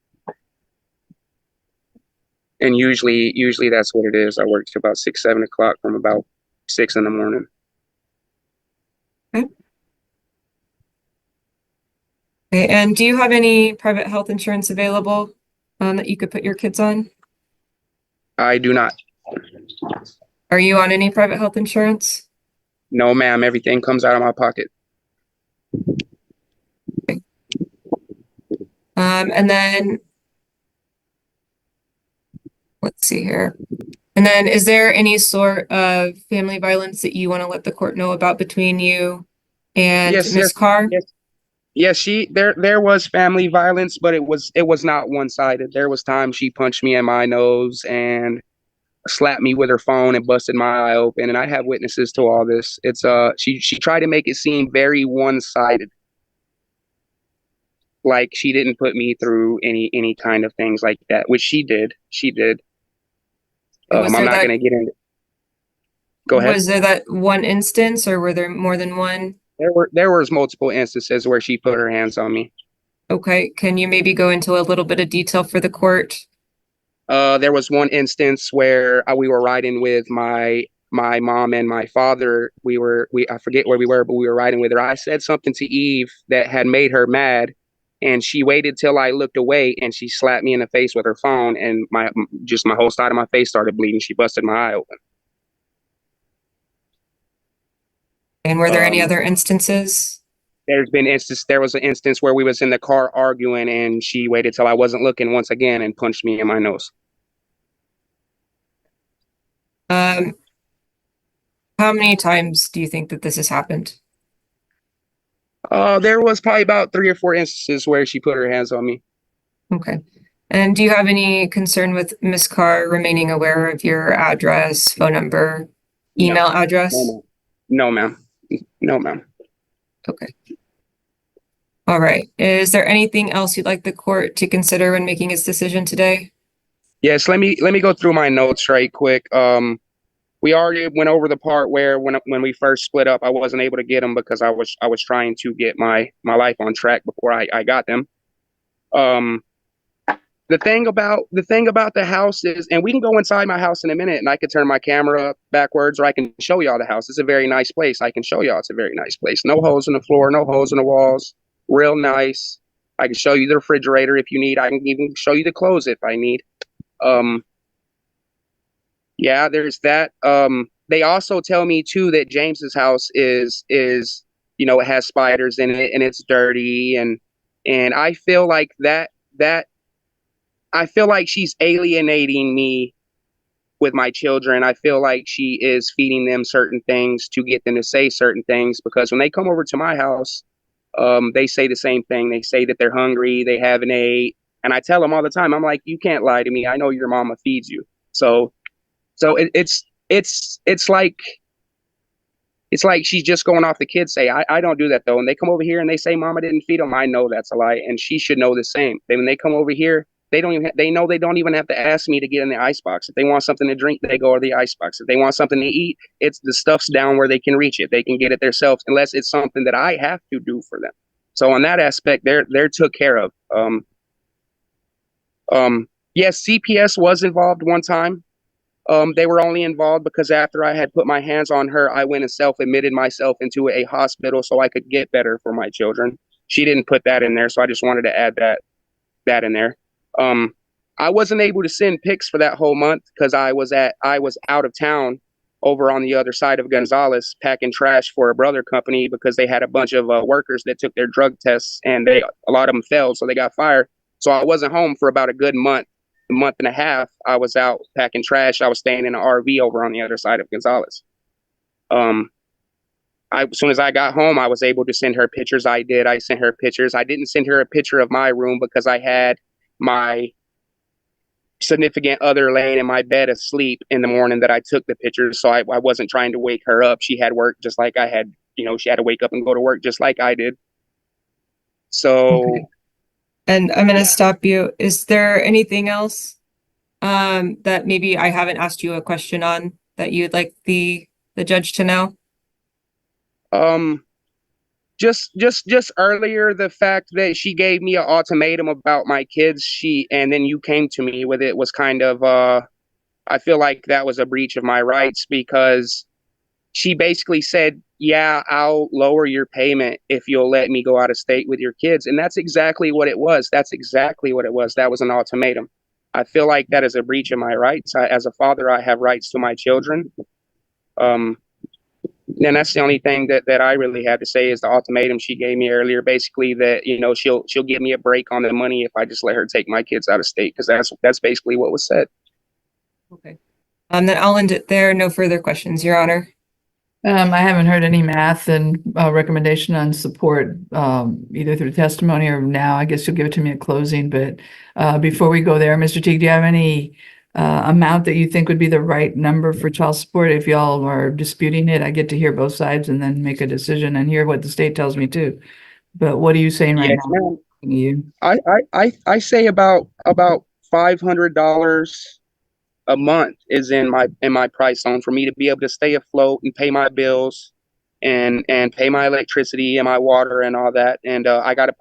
And usually that's what it is. I work till about 6, 7 o'clock from about 6 in the morning. Okay. Okay. And do you have any private health insurance available that you could put your kids on? I do not. Are you on any private health insurance? No, ma'am. Everything comes out of my pocket. Okay. And then let's see here. And then is there any sort of family violence that you want to let the court know about between you and Ms. Carr? Yes, there was family violence, but it was not one-sided. There was times she punched me in my nose and slapped me with her phone and busted my eye open, and I have witnesses to all this. It's she tried to make it seem very one-sided. Like she didn't put me through any kind of things like that, which she did. She did. I'm not going to get into. Go ahead. Was there that one instance, or were there more than one? There was multiple instances where she put her hands on me. Okay, can you maybe go into a little bit of detail for the court? There was one instance where we were riding with my mom and my father. I forget where we were, but we were riding with her. I said something to Eve that had made her mad, and she waited till I looked away, and she slapped me in the face with her phone, and my whole side of my face started bleeding. She busted my eye open. And were there any other instances? There was an instance where we was in the car arguing and she waited till I wasn't looking once again and punched me in my nose. How many times do you think that this has happened? There was probably about 3 or 4 instances where she put her hands on me. Okay. And do you have any concern with Ms. Carr remaining aware of your address, phone number, email address? No, ma'am. No, ma'am. Okay. All right. Is there anything else you'd like the court to consider when making its decision today? Yes, let me go through my notes right quick. We already went over the part where when we first split up, I wasn't able to get them because I was trying to get my life on track before I got them. The thing about the house is, and we can go inside my house in a minute and I could turn my camera up backwards, or I can show y'all the house. It's a very nice place. I can show y'all it's a very nice place. No holes in the floor, no holes in the walls. Real nice. I can show you the refrigerator if you need. I can even show you the clothes if I need. Yeah, there's that. They also tell me too that James's house is it has spiders in it and it's dirty, and I feel like I feel like she's alienating me with my children. I feel like she is feeding them certain things to get them to say certain things, because when they come over to my house, they say the same thing. They say that they're hungry, they haven't ate, and I tell them all the time, I'm like, you can't lie to me. I know your mama feeds you. So it's like she's just going off the kids say. I don't do that though. And they come over here and they say mama didn't feed them. I know that's a lie, and she should know the same. When they come over here, they know they don't even have to ask me to get in the icebox. If they want something to drink, they go to the icebox. If they want something to eat, it's the stuff's down where they can reach it. They can get it themselves, unless it's something that I have to do for them. So on that aspect, they're took care of. Yes, CPS was involved one time. They were only involved because after I had put my hands on her, I went and self-admitted myself into a hospital so I could get better for my children. She didn't put that in there, so I just wanted to add that in there. I wasn't able to send pics for that whole month because I was out of town over on the other side of Gonzales packing trash for a brother company, because they had a bunch of workers that took their drug tests and a lot of them failed, so they got fired. So I wasn't home for about a good month and a half. I was out packing trash. I was staying in an RV over on the other side of Gonzales. As soon as I got home, I was able to send her pictures. I sent her pictures. I didn't send her a picture of my room because I had my significant other laying in my bed asleep in the morning that I took the pictures. So I wasn't trying to wake her up. She had work just like I had, she had to wake up and go to work just like I did. So. Okay. And I'm going to stop you. Is there anything else that maybe I haven't asked you a question on that you'd like the judge to know? Just earlier, the fact that she gave me an ultimatum about my kids, and then you came to me with it, was kind of I feel like that was a breach of my rights, because she basically said, yeah, I'll lower your payment if you'll let me go out of state with your kids. And that's exactly what it was. That was an ultimatum. I feel like that is a breach of my rights. As a father, I have rights to my children. And that's the only thing that I really had to say, is the ultimatum she gave me earlier, basically that, she'll give me a break on the money if I just let her take my kids out of state, because that's basically what was said. Okay. Then I'll end it there. No further questions, Your Honor. I haven't heard any math and recommendation on support, either through testimony or now. I guess you'll give it to me at closing. But before we go there, Mr. Teague, do you have any amount that you think would be the right number for child support? If y'all are disputing it, I get to hear both sides and then make a decision and hear what the state tells me too. But what are you saying right now? You? I say about $500 a month is in my price zone for me to be able to stay afloat and pay my bills and pay my electricity and my water and all that. And I gotta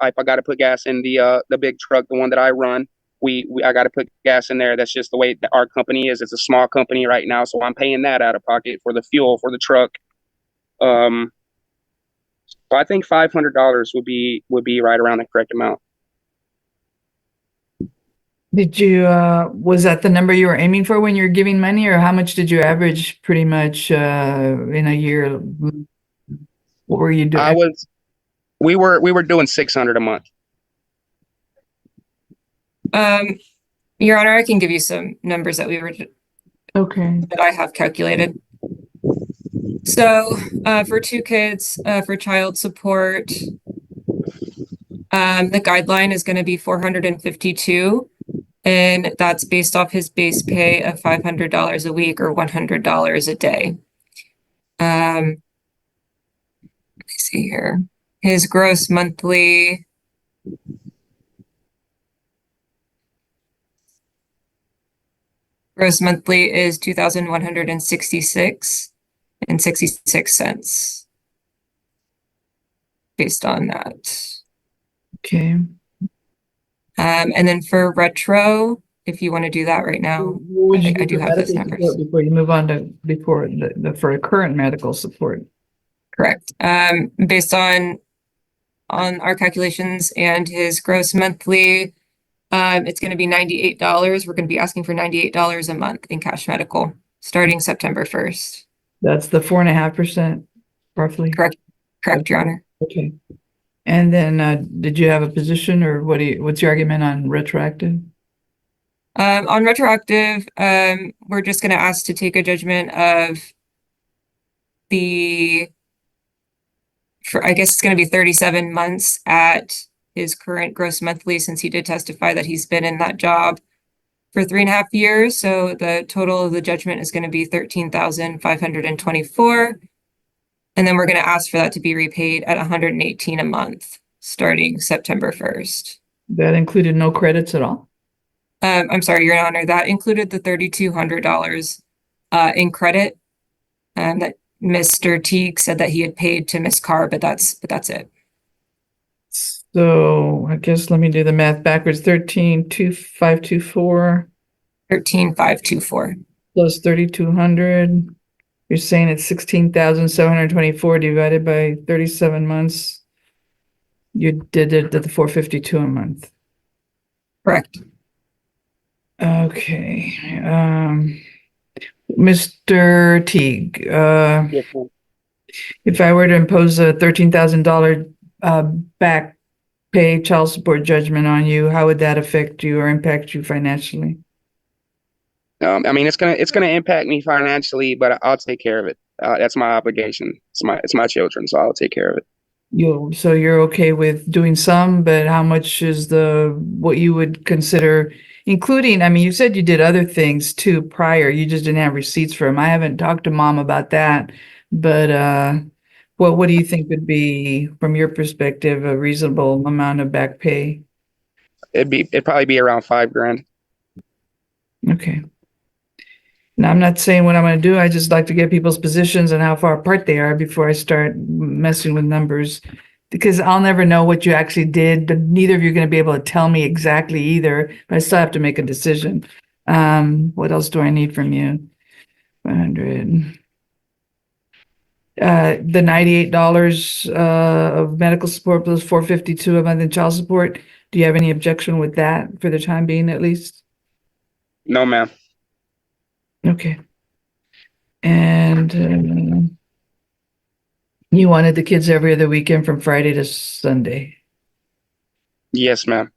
put gas in the big truck, the one that I run. I gotta put gas in there. That's just the way that our company is. It's a small company right now, so I'm paying that out of pocket for the fuel for the truck. So I think $500 would be right around the correct amount. Did you, was that the number you were aiming for when you're giving money, or how much did you average pretty much in a year? What were you doing? We were doing 600 a month. Your Honor, I can give you some numbers that Okay. that I have calculated. So, for 2 kids, for child support, the guideline is going to be 452, and that's based off his base pay of $500 a week or $100 a day. Let me see here. His gross monthly is $2,166.66 based on that. Okay. And then for retro, if you want to do that right now, Would you I do have those medical numbers. support before you move on to for current medical support? Correct. Based on our calculations and his gross monthly, it's going to be $98. We're going to be asking for $98 a month in cash medical starting September 1st. That's the 4.5% roughly. Correct, Your Honor. Okay. And then did you have a position, or what's your argument on retroactive? On retroactive, we're just going to ask to take a judgment of I guess it's going to be 37 months at his current gross monthly, since he did testify that he's been in that job for 3.5 years. So the total of the judgment is going to be $13,524. And then we're going to ask for that to be repaid at $118 a month starting September 1st. That included no credits at all? I'm sorry, Your Honor, that included the $3,200 in credit that Mr. Teague said that he had paid to Miss Carr, but that's it. So I guess let me do the math backwards. 13,524 $13,524 plus 3,200. You're saying it's 16,724 divided by 37 months. You did it at the 452 a month. Correct. Okay. Mr. Teague, Yes, ma'am. if I were to impose a $13,000 back pay child support judgment on you, how would that affect you or impact you financially? I mean, it's gonna impact me financially, but I'll take care of it. That's my obligation. It's my children, so I'll take care of it. So you're okay with doing some, but how much is what you would consider, including, I mean, you said you did other things too prior, you just didn't have receipts for them. I haven't talked to Mom about that, but what do you think would be, from your perspective, a reasonable amount of back pay? It'd probably be around $5,000. Okay. Now, I'm not saying what I'm going to do. I just like to get people's positions and how far apart they are before I start messing with numbers, because I'll never know what you actually did. But neither of you are going to be able to tell me exactly either, but I still have to make a decision. What else do I need from you? 100. The $98 of medical support plus 452 a month in child support. Do you have any objection with that for the time being, at least? No, ma'am. Okay. And you wanted the kids every other weekend from Friday to Sunday. Yes, ma'am.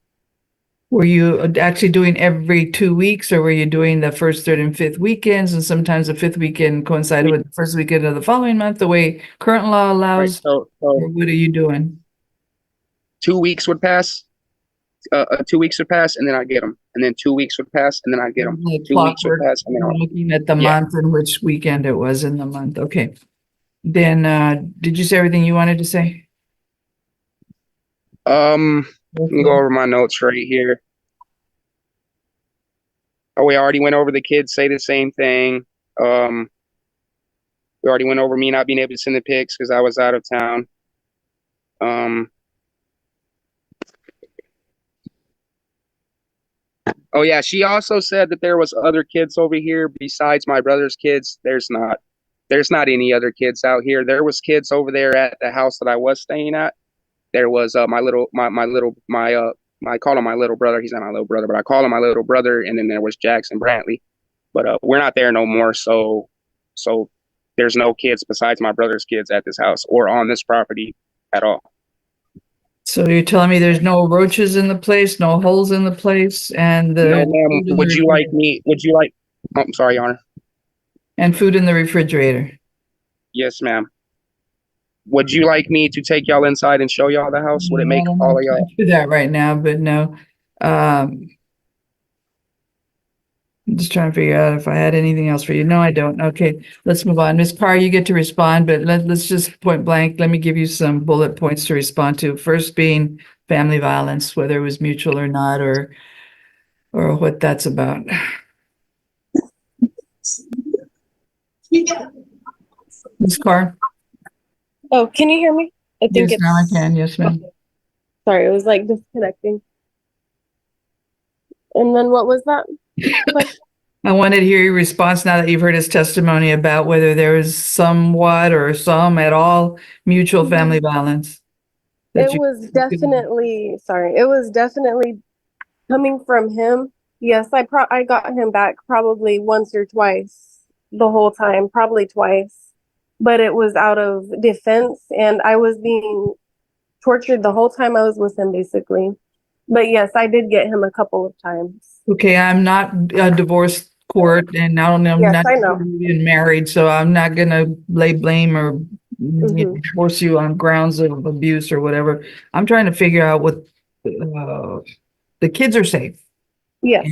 Were you actually doing every 2 weeks, or were you doing the first, third, and fifth weekends, and sometimes the fifth weekend coincided with the first weekend of the following month, the way current law allows? Right, Or what are you doing? 2 weeks would pass. 2 weeks would pass, and then I'd get them. And then 2 weeks would pass, and then I'd get them. Like 2 weeks would clockwork, pass, and then looking at the Yeah. month and which weekend it was in the month. Okay. Then did you say everything you wanted to say? Let me go over my notes right here. Oh, we already went over the kids say the same thing. We already went over me not being able to send the pics because I was out of town. Oh yeah, she also said that there was other kids over here besides my brother's kids. There's not any other kids out here. There was kids over there at the house that I was staying at. There was I call him my little brother. He's not my little brother, but I call him my little brother. And then there was Jackson Brantley, but we're not there no more. So there's no kids besides my brother's kids at this house or on this property at all. So you're telling me there's no roaches in the place, no holes in the place, and No, the ma'am. food in Would the you like refrigerator- me? Would you like? Oh, I'm sorry, Your Honor. and food in the refrigerator? Yes, ma'am. Would you like me to take y'all inside and show y'all the house? Would it make I don't all have of y'all? time to do that right now, but no. I'm just trying to figure out if I had anything else for you. No, I don't. Okay, let's move on. Ms. Carr, you get to respond, but let's just point blank. Let me give you some bullet points to respond to. First being family violence, whether it was mutual or not, or what that's about. Ms. Carr? Oh, can you hear me? I think Yes, now I can. Yes, ma'am. Sorry, it was like disconnecting. And then what was that question? I wanted to hear your response now that you've heard his testimony about whether there was somewhat or some at all mutual family violence. that It you- was definitely, sorry, it was definitely coming from him. Yes, I got him back probably once or twice the whole time, probably twice. But it was out of defense, and I was being tortured the whole time I was with him, basically. But yes, I did get him a couple of times. Okay, I'm not a divorce court, and I don't know, I'm Yes, not I know. even married, so I'm not gonna lay blame or Mhm. force you on grounds of abuse or whatever. I'm trying to figure out what the kids are safe. Yes.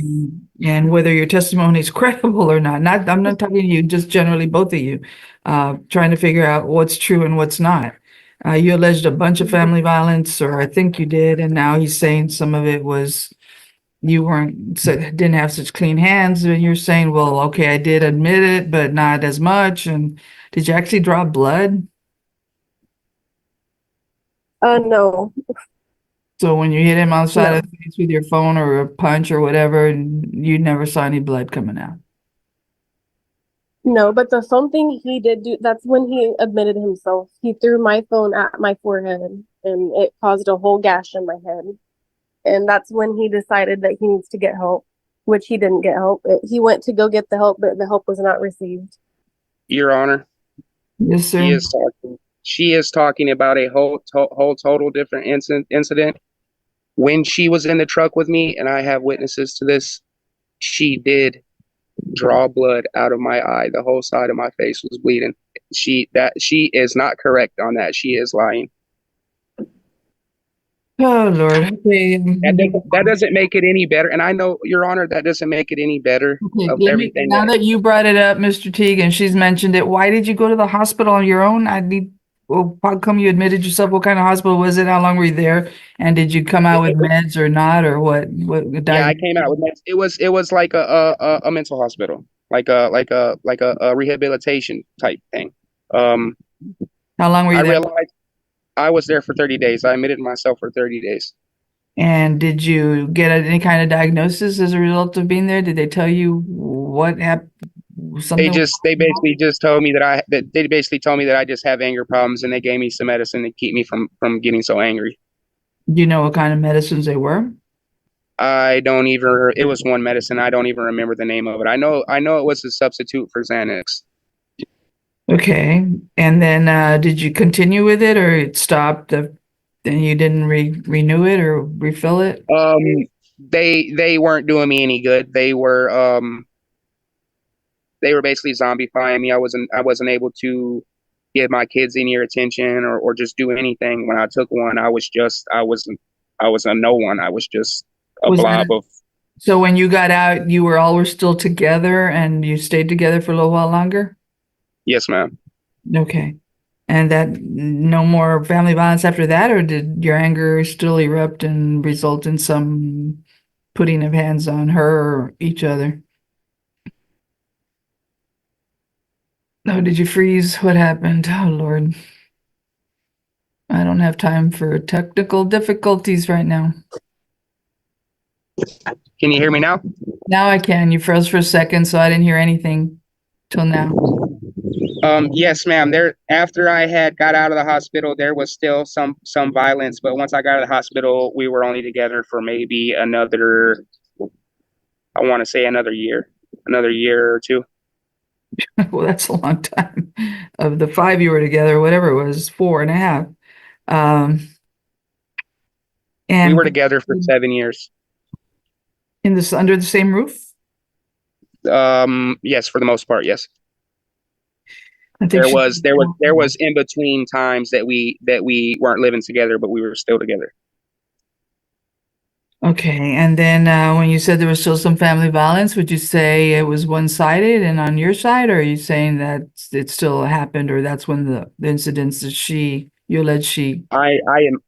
And whether your testimony is credible or not. I'm not talking to you, just generally both of you, trying to figure out what's true and what's not. You alleged a bunch of family violence, or I think you did, and now he's saying some of it was you didn't have such clean hands, and you're saying, well, okay, I did admit it, but not as much. And did you actually draw blood? No. So when you hit him on the side No. of the face with your phone or a punch or whatever, and you never saw any blood coming out? No, but the phone thing he did do, that's when he admitted himself. He threw my phone at my forehead and it caused a whole gash in my head. And that's when he decided that he needs to get help, which he didn't get help. He went to go get the help, but the help was not received. Your Honor, Yes, she sir. is talking. She is talking about a whole total different incident. When she was in the truck with me, and I have witnesses to this, she did draw blood out of my eye. The whole side of my face was bleeding. She is not correct on that. She is lying. Oh, Lord. Okay. That doesn't make it any better. And I know, Your Honor, that doesn't make it any better Okay, of everything. now that you brought it up, Mr. Teague, and she's mentioned it, why did you go to the hospital on your own? Well, how come you admitted yourself? What kind of hospital was it? How long were you there? And did you come out with meds or not, or what? Yeah, I came out with meds. It was like a mental hospital, like a rehabilitation type thing. How long were you I there? realized I was there for 30 days. I admitted myself for 30 days. And did you get any kind of diagnosis as a result of being there? Did they tell you what happened? They basically just told me that they basically told me that I just have anger problems, and they gave me some medicine to keep me from getting so angry. Do you know what kind of medicines they were? I don't even. It was one medicine. I don't even remember the name of it. I know it was a substitute for Xanax. Okay. And then did you continue with it, or it stopped? Then you didn't renew it or refill it? They weren't doing me any good. They were basically zombifying me. I wasn't able to give my kids any attention or just do anything. When I took one, I was a no one. I was just a blob of. So when you got out, you were still together and you stayed together for a little while longer? Yes, ma'am. Okay. And that no more family violence after that, or did your anger still erupt and result in some putting of hands on her or each other? No, did you freeze? What happened? Oh, Lord. I don't have time for technical difficulties right now. Can you hear me now? Now I can. You froze for a second, so I didn't hear anything till now. Yes, ma'am. After I had got out of the hospital, there was still some violence, but once I got out of the hospital, we were only together for maybe another, I want to say another year or two. Well, that's a long time. Of the 5 you were together, whatever it was, 4.5. We And were together for 7 years. in this under the same roof? Yes, for the most part, yes. I think There was in between times that we weren't living together, but we were still together. Okay, and then when you said there was still some family violence, would you say it was one-sided and on your side, or are you saying that it still happened, or that's when the incidents that you alleged she? I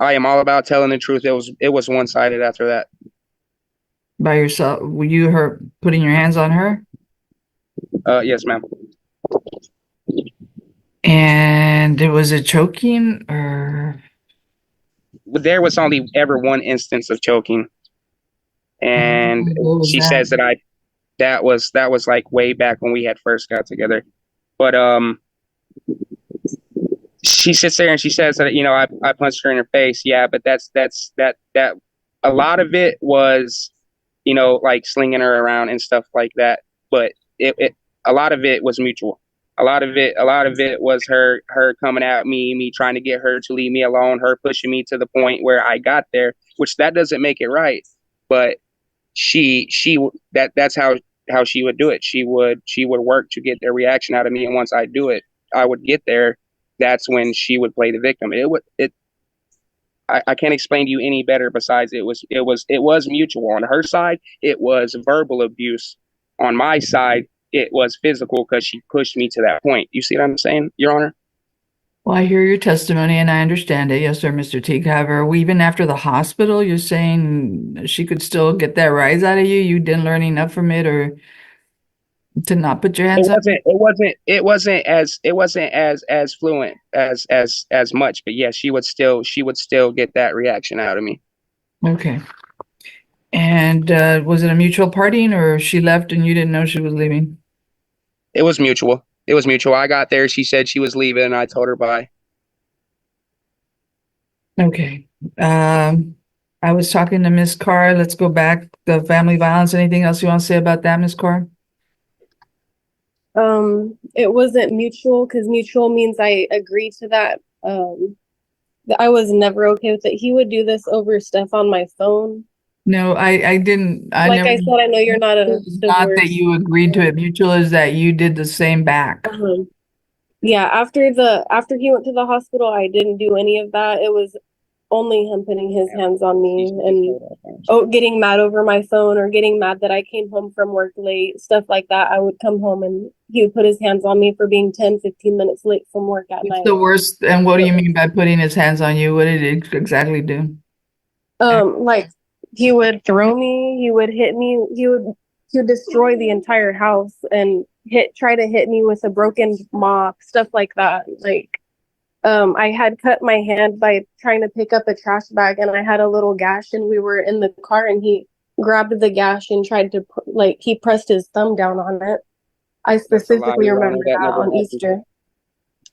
am all about telling the truth. It was one-sided after that. By yourself? Were you her putting your hands on her? Yes, ma'am. And it was a choking or? There was only ever one instance of choking, and What was she that? says that that was like way back when we had first got together. But she sits there and she says that, I punched her in her face. Yeah, but that a lot of it was, like slinging her around and stuff like that. But a lot of it was mutual. A lot of it was her coming at me trying to get her to leave me alone, her pushing me to the point where I got there, which that doesn't make it right. But that's how she would do it. She would work to get their reaction out of me, and once I do it, I would get there. That's when she would play the victim. I can't explain to you any better. Besides, it was mutual. On her side, it was verbal abuse. On my side, it was physical because she pushed me to that point. You see what I'm saying, Your Honor? Well, I hear your testimony and I understand it. Yes, sir, Mr. Teague. However, even after the hospital, you're saying she could still get that rise out of you? You didn't learn enough from it, or to not put your hands up? It wasn't as fluent as much, but yeah, she would still get that reaction out of me. Okay. And was it a mutual parting, or she left and you didn't know she was leaving? It was mutual. I got there. She said she was leaving, and I told her bye. Okay. I was talking to Miss Carr. Let's go back. The family violence. Anything else you want to say about that, Miss Carr? It wasn't mutual because mutual means I agreed to that. I was never okay with it. He would do this over stuff on my phone. No, I didn't. I Like never. I said, I know you're not a It's not that divorce. you agreed to it. Mutual is that you did the same back. Yeah, after he went to the hospital, I didn't do any of that. It was only him putting his hands on me and getting mad over my phone or getting mad that I came home from work late, stuff like that. I would come home and he would put his hands on me for being 10, 15 minutes late from work at night. It's the worst. And what do you mean by putting his hands on you? What did it exactly do? Like he would throw me, he would hit me, he would destroy the entire house and try to hit me with a broken mop, stuff like that. Like I had cut my hand by trying to pick up a trash bag, and I had a little gash, and we were in the car, and he grabbed the gash and tried to he pressed his thumb down on it. I specifically remember that on Easter.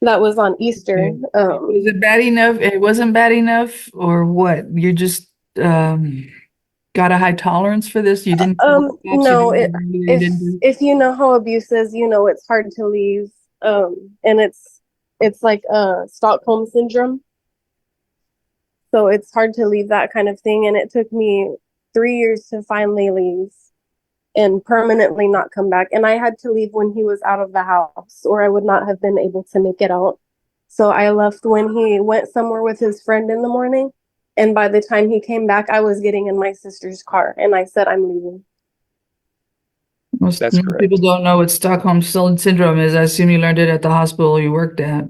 That was on Easter. Was it bad enough? It wasn't bad enough, or what? You just got a high tolerance for this? You didn't? No. If you know how abuse is, you know it's hard to leave. And it's like Stockholm syndrome. So it's hard to leave that kind of thing. And it took me 3 years to finally leave and permanently not come back. And I had to leave when he was out of the house, or I would not have been able to make it out. So I left when he went somewhere with his friend in the morning. And by the time he came back, I was getting in my sister's car and I said, I'm leaving. Most people don't know what Stockholm syndrome is. I assume you learned it at the hospital you worked at.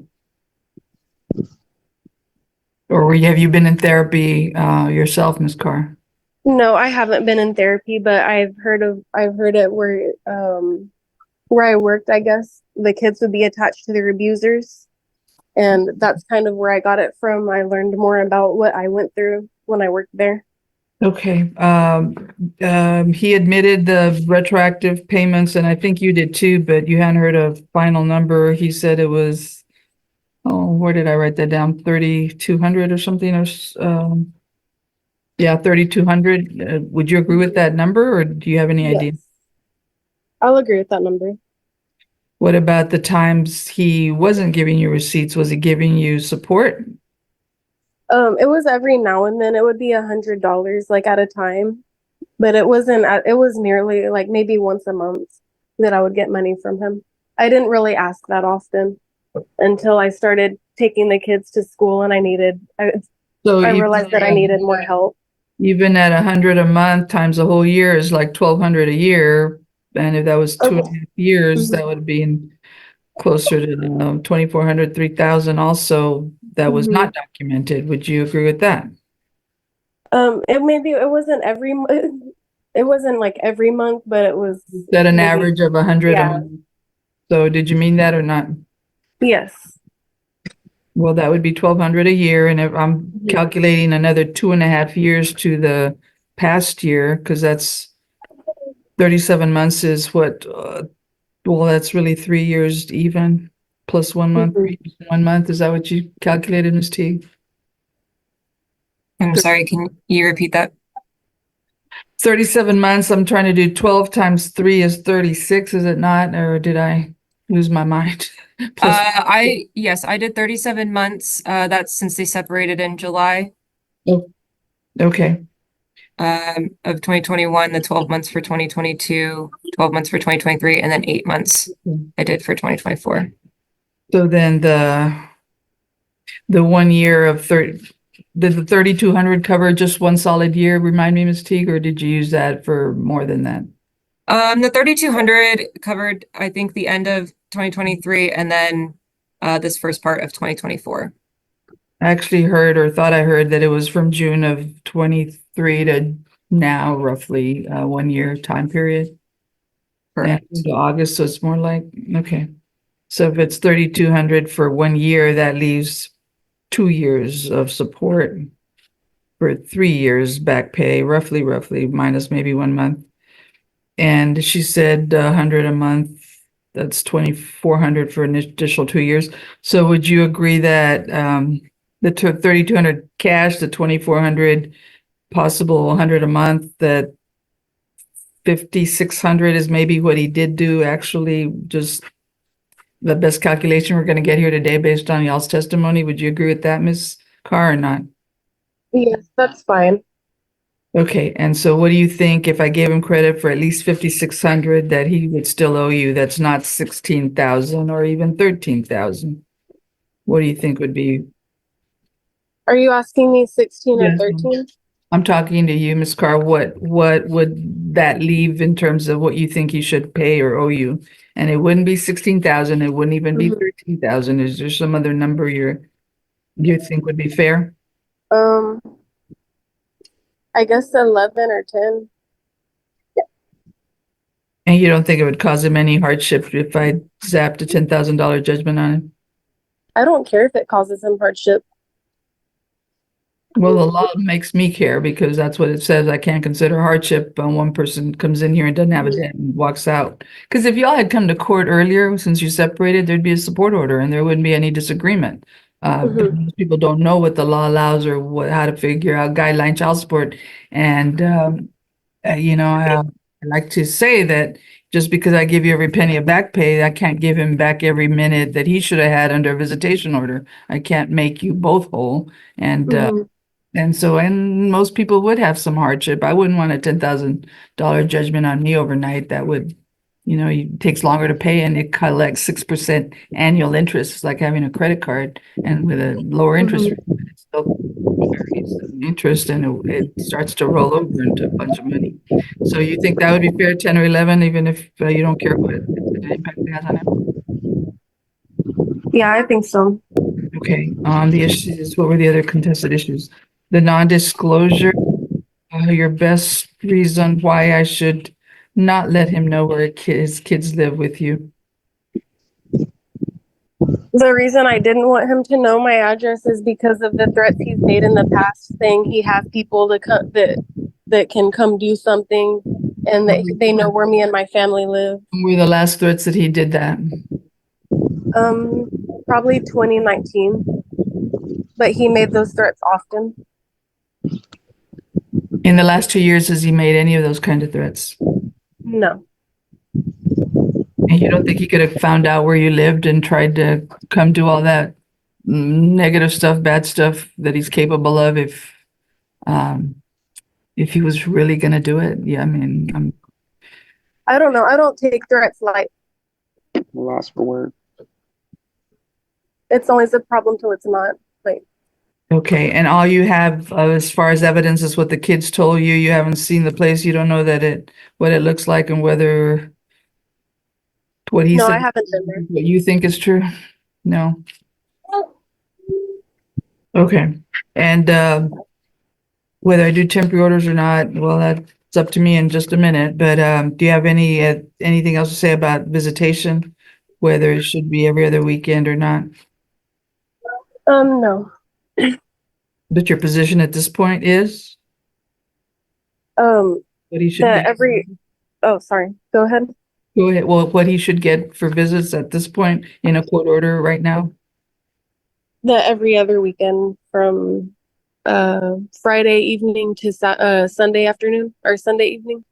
Or have you been in therapy yourself, Ms. Carr? No, I haven't been in therapy, but I've heard it where I worked, I guess, the kids would be attached to their abusers. And that's kind of where I got it from. I learned more about what I went through when I worked there. Okay. He admitted the retroactive payments, and I think you did too, but you hadn't heard a final number. He said it was, where did I write that down? 3,200 or something, or yeah, 3,200. Would you agree with that number, or do you have any idea? I'll agree with that number. What about the times he wasn't giving you receipts? Was he giving you support? It was every now and then. It would be $100 like at a time, but it wasn't. It was nearly like maybe once a month that I would get money from him. I didn't really ask that often until I started taking the kids to school, and So I realized that I needed more help. even at 100 a month times a whole year is like 1,200 a year. And if that was 2.5 years, that would be closer to 2,400, 3,000 also that was not documented. Would you agree with that? It wasn't every month. It wasn't like every month, but it was That an average of 100 a month. So did you mean that or not? Yes. Well, that would be 1,200 a year, and if I'm calculating another 2.5 years to the past year, because that's 37 months is what, well, that's really 3 years even, plus 1 month, 1 month. Is that what you calculated, Ms. Teague? I'm sorry, can you repeat that? 37 months, I'm trying to do 12 times 3 is 36, is it not? Or did I lose my mind? Yes, I did 37 months. That's since they separated in July Okay. of 2021, the 12 months for 2022, 12 months for 2023, and then 8 months I did for 2024. So then the 1 year of 30, did the 3,200 cover just one solid year? Remind me, Ms. Teague, or did you use that for more than that? The 3,200 covered, I think, the end of 2023 and then this first part of 2024. I actually heard or thought I heard that it was from June of 23 to now, roughly 1 year time period. Correct. And to August, so it's more like, okay. So if it's 3,200 for 1 year, that leaves 2 years of support for 3 years back pay, roughly minus maybe 1 month. And she said 100 a month, that's 2,400 for an additional 2 years. So would you agree that the 3,200 cash, the 2,400 possible 100 a month, that 5,600 is maybe what he did do, actually just the best calculation we're going to get here today based on y'all's testimony? Would you agree with that, Ms. Carr, or not? Yes, that's fine. Okay, and so what do you think if I gave him credit for at least 5,600 that he would still owe you? That's not 16,000 or even 13,000. What do you think would be? Are you asking me 16 or Yes. 13? I'm talking to you, Ms. Carr. What would that leave in terms of what you think he should pay or owe you? And it wouldn't be 16,000. It wouldn't even be 13,000. Is there some other number you think would be fair? I guess 11 or 10. And you don't think it would cause him any hardship if I zapped a $10,000 judgment on him? I don't care if it causes him hardship. Well, the law makes me care because that's what it says. I can't consider hardship when one person comes in here and doesn't have a debt and walks out. Because if y'all had come to court earlier, since you separated, there'd be a support order and there wouldn't be any disagreement. Most people don't know what the law allows or how to figure out guideline child support. And, I like to say that just because I give you every penny of back pay, I can't give him back every minute that he should have had under a visitation order. I can't make you both whole. And so most people would have some hardship. I wouldn't want a $10,000 judgment on me overnight. That would, it takes longer to pay and it collects 6% annual interest. It's like having a credit card and with a lower interest rate, but it's still interest and it starts to roll over into a bunch of money. So you think that would be fair, 10 or 11, even if you don't care what the impact it has on it? Yeah, I think so. Okay, the issues, what were the other contested issues? The non-disclosure, your best reason why I should not let him know where his kids live with you. The reason I didn't want him to know my address is because of the threats he's made in the past, saying he has people that can come do something and that they know where me and my family live. When were the last threats that he did that? Probably 2019, but he made those threats often. In the last 2 years, has he made any of those kind of threats? No. And you don't think he could have found out where you lived and tried to come do all that negative stuff, bad stuff that he's capable of if he was really gonna do it? Yeah, I mean, I don't know. I don't take threats light. Lost for word. It's always a problem till it's not. Like, okay, and all you have as far as evidence is what the kids told you. You haven't seen the place. You don't know what it looks like and whether what he no, said, I haven't been there. what you think is true. No. Okay, and whether I do temporary orders or not, well, that's up to me in just a minute. But do you have anything else to say about visitation, whether it should be every other weekend or not? No. But your position at this point is Um, what he should that get. oh, sorry. Go ahead. Go ahead. Well, what he should get for visits at this point in a court order right now? That every other weekend from Friday evening to Sunday afternoon or Sunday evening.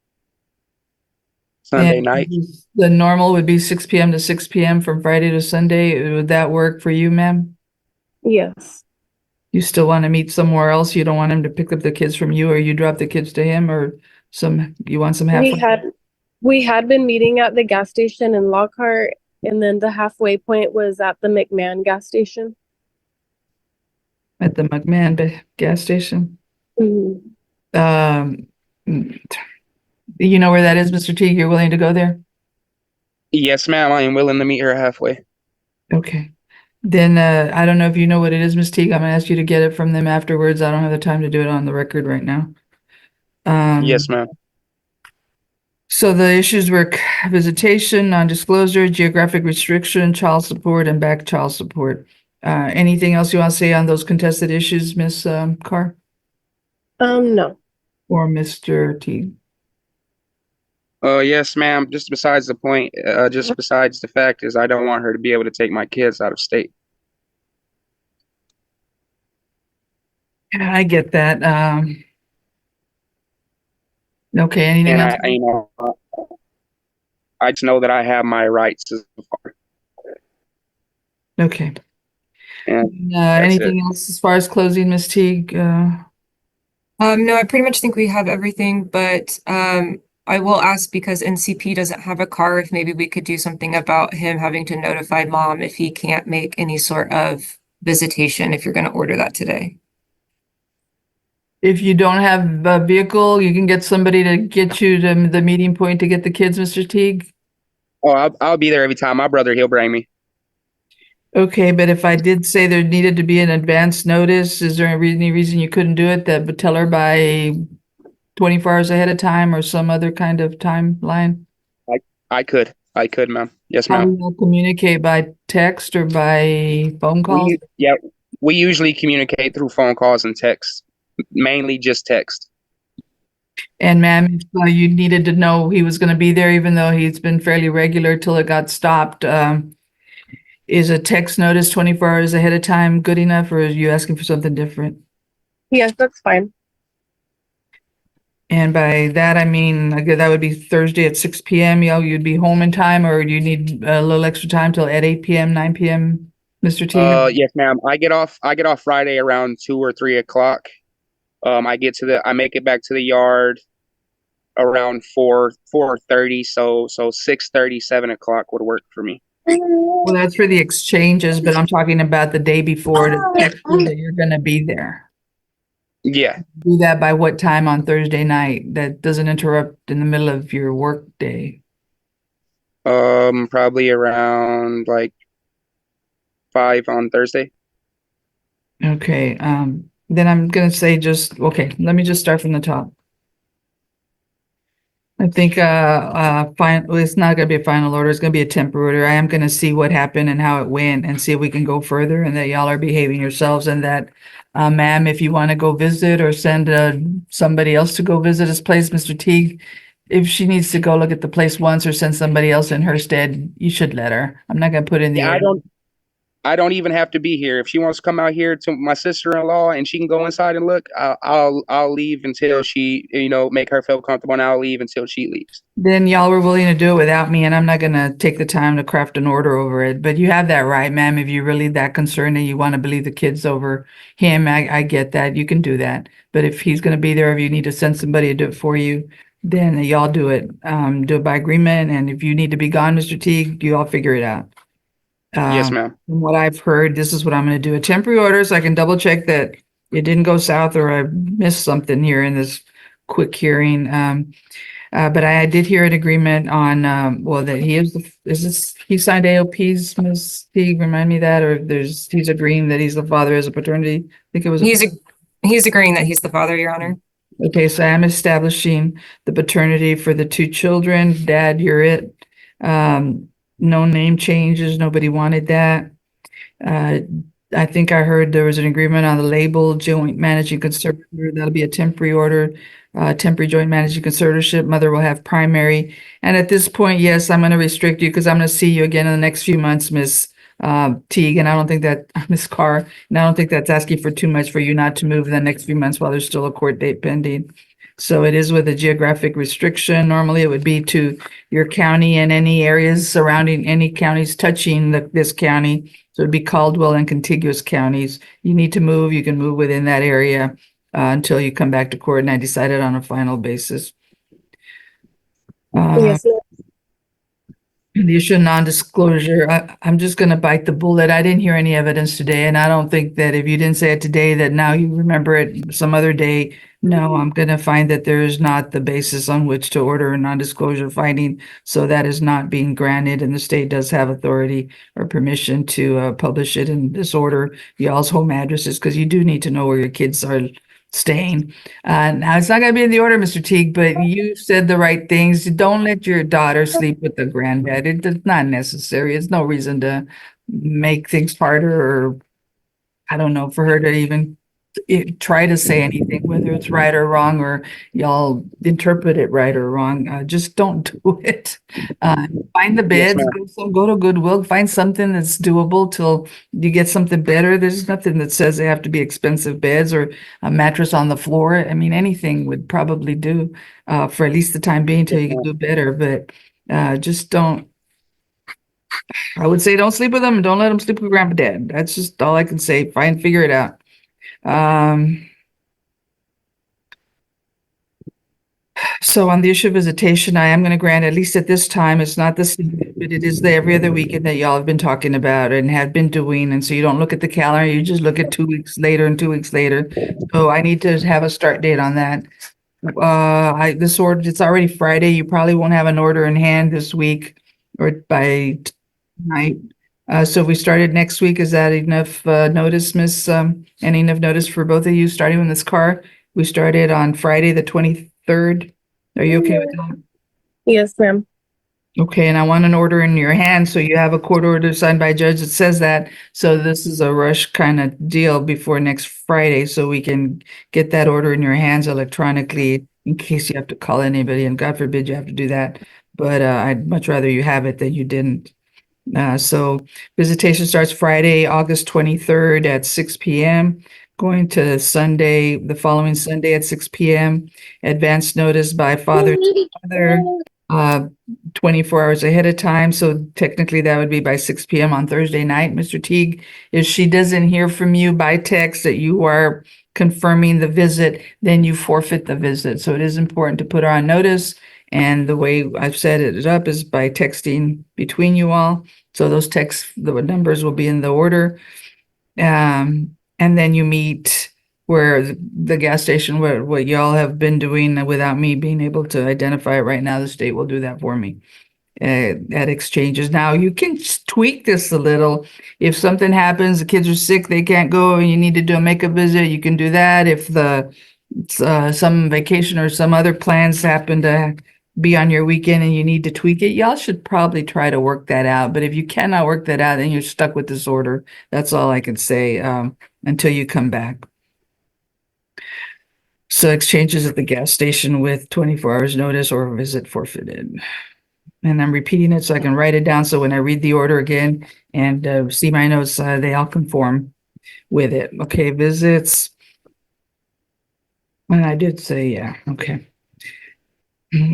Sunday And night. the normal would be 6 p.m. to 6 p.m. from Friday to Sunday. Would that work for you, ma'am? Yes. You still want to meet somewhere else? You don't want him to pick up the kids from you, or you drop the kids to him, or you want some halfway? We had been meeting at the gas station in Lockhart, and then the halfway point was at the McMahon gas station. At the McMahon gas station? Mhm. You know where that is, Mr. Teague? You're willing to go there? Yes, ma'am. I am willing to meet her halfway. Okay. Then I don't know if you know what it is, Ms. Teague. I'm gonna ask you to get it from them afterwards. I don't have the time to do it on the record right now. Yes, ma'am. So the issues were visitation, non-disclosure, geographic restriction, child support, and back child support. Anything else you want to say on those contested issues, Ms. Carr No. or Mr. Teague? Yes, ma'am. Just besides the point, just besides the fact is I don't want her to be able to take my kids out of state. I get that. Okay, anything And else? I just know that I have my rights as a father. Okay. And Anything else as far as closing, Ms. Teague? No, I pretty much think we have everything, but I will ask because NCP doesn't have a car, if maybe we could do something about him having to notify mom if he can't make any sort of visitation, if you're going to order that today. If you don't have a vehicle, you can get somebody to get you to the meeting point to get the kids, Mr. Teague? oh, I'll be there every time. My brother, he'll bring me. Okay, but if I did say there needed to be an advance notice, is there any reason you couldn't do it? That would tell her by 24 hours ahead of time or some other kind of timeline? I could, ma'am. Yes, How do ma'am. you communicate, by text or by phone calls? We usually communicate through phone calls and text, mainly just text. And ma'am, if you needed to know he was going to be there, even though he's been fairly regular till it got stopped, is a text notice 24 hours ahead of time good enough, or are you asking for something different? Yes, that's fine. And by that, I mean, like, that would be Thursday at 6 p.m. You'd be home in time, or do you need a little extra time till at 8 p.m., 9 p.m., Mr. Teague? Yes, ma'am. I get off Friday around 2 or 3 o'clock. I make it back to the yard around 4:30. So 6:30, 7 o'clock would work for me. Well, that's for the exchanges, but I'm talking about the day before to text you that you're going to be there. Yeah. Do that by what time on Thursday night? That doesn't interrupt in the middle of your work day. Probably around like 5 on Thursday. Okay, then I'm gonna say okay, let me just start from the top. I think well, it's not gonna be a final order, it's gonna be a temporary order. I am gonna see what happened and how it went and see if we can go further and that y'all are behaving yourselves, and that ma'am, if you want to go visit or send somebody else to go visit his place, Mr. Teague, if she needs to go look at the place once or send somebody else in her stead, you should let her. I'm not gonna put in the Yeah, air. I don't even have to be here. If she wants to come out here to my sister-in-law and she can go inside and look, I'll leave until she, make her feel comfortable, and I'll leave until she leaves. Then y'all were willing to do it without me, and I'm not gonna take the time to craft an order over it. But you have that right, ma'am. If you're really that concerned and you want to believe the kids over him, I get that. You can do that. But if he's gonna be there, if you need to send somebody to do it for you, then y'all do it. Do it by agreement. And if you need to be gone, Mr. Teague, you all figure it out. Yes, ma'am. From what I've heard, this is what I'm gonna do. A temporary order so I can double check that it didn't go south or I missed something here in this quick hearing. But I did hear an agreement on, that he signed AOPs, Ms. Teague, remind me that, or he's agreeing that he's the father as a paternity? I think it was. He's agreeing that he's the father, Your Honor. Okay, so I'm establishing the paternity for the two children. Dad, you're it. No name changes. Nobody wanted that. I think I heard there was an agreement on the label, joint managing conservator. That'll be a temporary order. Temporary joint managing conservatorship. Mother will have primary. And at this point, yes, I'm going to restrict you because I'm going to see you again in the next few months, Miss Teague. And I don't think that, Miss Carr, and I don't think that's asking for too much for you not to move in the next few months while there's still a court date pending. So it is with a geographic restriction. Normally it would be to your county and any areas surrounding any counties touching this county. So it'd be Caldwell and contiguous counties. You need to move, you can move within that area until you come back to court, and I decided on a final basis. Yes, ma'am. The issue of non-disclosure, I'm just going to bite the bullet. I didn't hear any evidence today, and I don't think that if you didn't say it today, that now you remember it some other day. No, I'm going to find that there is not the basis on which to order a non-disclosure finding, so that is not being granted, and the state does have authority or permission to publish it in this order, y'all's home addresses, because you do need to know where your kids are staying. Now it's not going to be in the order, Mr. Teague, but you said the right things. Don't let your daughter sleep with the granddad. It's not necessary. It's no reason to make things harder, or I don't know, for her to even try to say anything, whether it's right or wrong, or y'all interpret it right or wrong. Just don't do it. Find the Yes, beds, go to Goodwill, find something that's doable till you get something better. There's nothing that says they have to be expensive beds or a mattress on the floor. I mean, anything would probably do for at least the time being till you can do better, but just don't. I would say don't sleep with them and don't let them sleep with grandpa dad. That's just all I can say. Figure it out. So on the issue of visitation, I am going to grant, at least at this time, it's not the same, but it is the every other weekend that y'all have been talking about and have been doing. And so you don't look at the calendar, you just look at 2 weeks later and 2 weeks later. So I need to have a start date on that. This order, it's already Friday. You probably won't have an order in hand this week or by tonight. So if we started next week, is that enough notice, Miss? And enough notice for both of you starting with this car? We started on Friday, the 23rd. Are you okay with that? Yes, ma'am. Okay, and I want an order in your hand, so you have a court order signed by a judge that says that. So this is a rush kind of deal before next Friday, so we can get that order in your hands electronically in case you have to call anybody, and God forbid you have to do that. But I'd much rather you have it than you didn't. So visitation starts Friday, August 23rd at 6 p.m. Going to Sunday, the following Sunday at 6 p.m. Advance notice by father to mother, 24 hours ahead of time. So technically that would be by 6 p.m. on Thursday night, Mr. Teague. If she doesn't hear from you by text that you are confirming the visit, then you forfeit the visit. So it is important to put her on notice. And the way I've set it up is by texting between you all. So those texts, the numbers will be in the order. And then you meet where the gas station, what y'all have been doing without me being able to identify it right now. The state will do that for me at exchanges. Now you can tweak this a little. If something happens, the kids are sick, they can't go, and you need to do a makeup visit, you can do that. If some vacation or some other plans happen to be on your weekend and you need to tweak it, y'all should probably try to work that out. But if you cannot work that out, then you're stuck with this order. That's all I can say until you come back. So exchanges at the gas station with 24 hours notice or visit forfeited. And I'm repeating it so I can write it down. So when I read the order again and see my notes, they all conform with it. Okay, visits. And I did say, yeah, okay.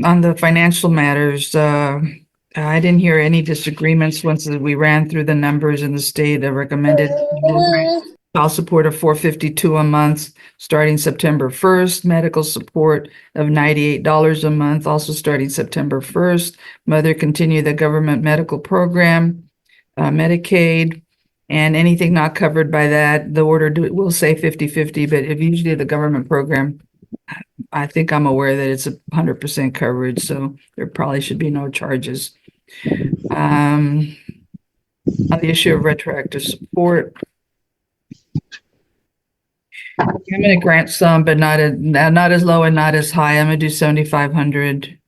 On the financial matters, I didn't hear any disagreements once we ran through the numbers in the state that recommended child support of $452 a month starting September 1st, medical support of $98 a month, also starting September 1st. Mother continue the government medical program, Medicaid, and anything not covered by that, the order will say 50/50, but if usually the government program, I think I'm aware that it's 100% coverage, so there probably should be no charges. On the issue of retroactive support, I'm going to grant some, but not as low and not as high. I'm going to do 7,500.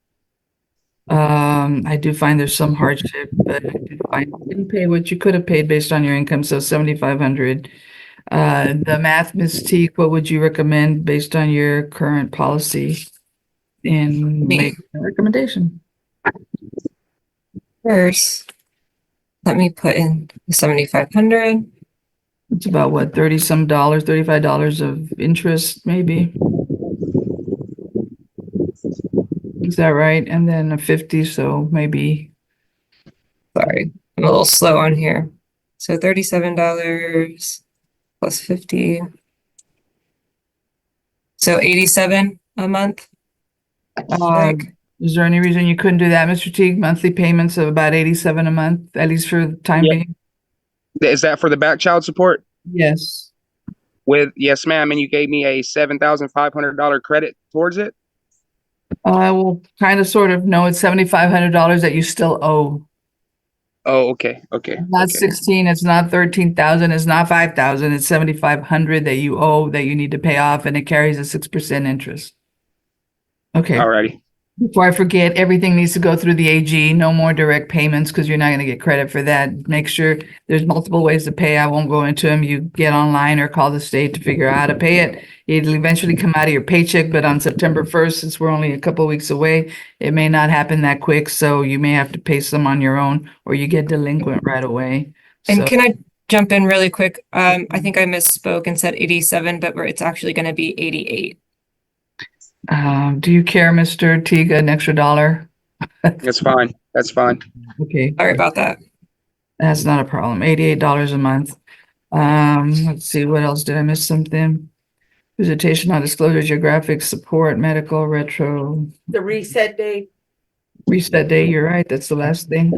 I do find there's some hardship, but I didn't pay what you could have paid based on your income, so 7,500. The math, Ms. Teague, what would you recommend based on your current policy and make a recommendation? First, let me put in 7,500. It's about what, 30 some dollars, $35 of interest, maybe. Is that right? And then a 50, so maybe. Sorry, I'm a little slow on here. So $37 plus 50. So 87 a month. Is there any reason you couldn't do that, Mr. Teague? Monthly payments of about 87 a month, at least for the time being? Is that for the back child support? Yes. Yes, ma'am. And you gave me a $7,500 credit towards it? Well, kind of, sort of. No, it's $7,500 that you still owe. Oh, okay. Okay. Not okay. 16, it's not 13,000, it's not 5,000, it's 7,500 that you owe that you need to pay off, and it carries a 6% interest. Okay. Alrighty. Before I forget, everything needs to go through the AG, no more direct payments because you're not going to get credit for that. Make sure there's multiple ways to pay. I won't go into them. You get online or call the state to figure out how to pay it. It'll eventually come out of your paycheck, but on September 1st, since we're only a couple of weeks away, it may not happen that quick. So you may have to pay some on your own or you get delinquent right away. And can I jump in really quick? I think I misspoke and said 87, but it's actually going to be 88. Do you care, Mr. Teague, an extra $1? That's fine. That's fine. Okay. Sorry about that. That's not a problem. $88 a month. Let's see, what else? Did I miss something? Visitation, non-disclosure, geographic, support, medical, retro. The reset date. Reset day, you're right. That's the last thing.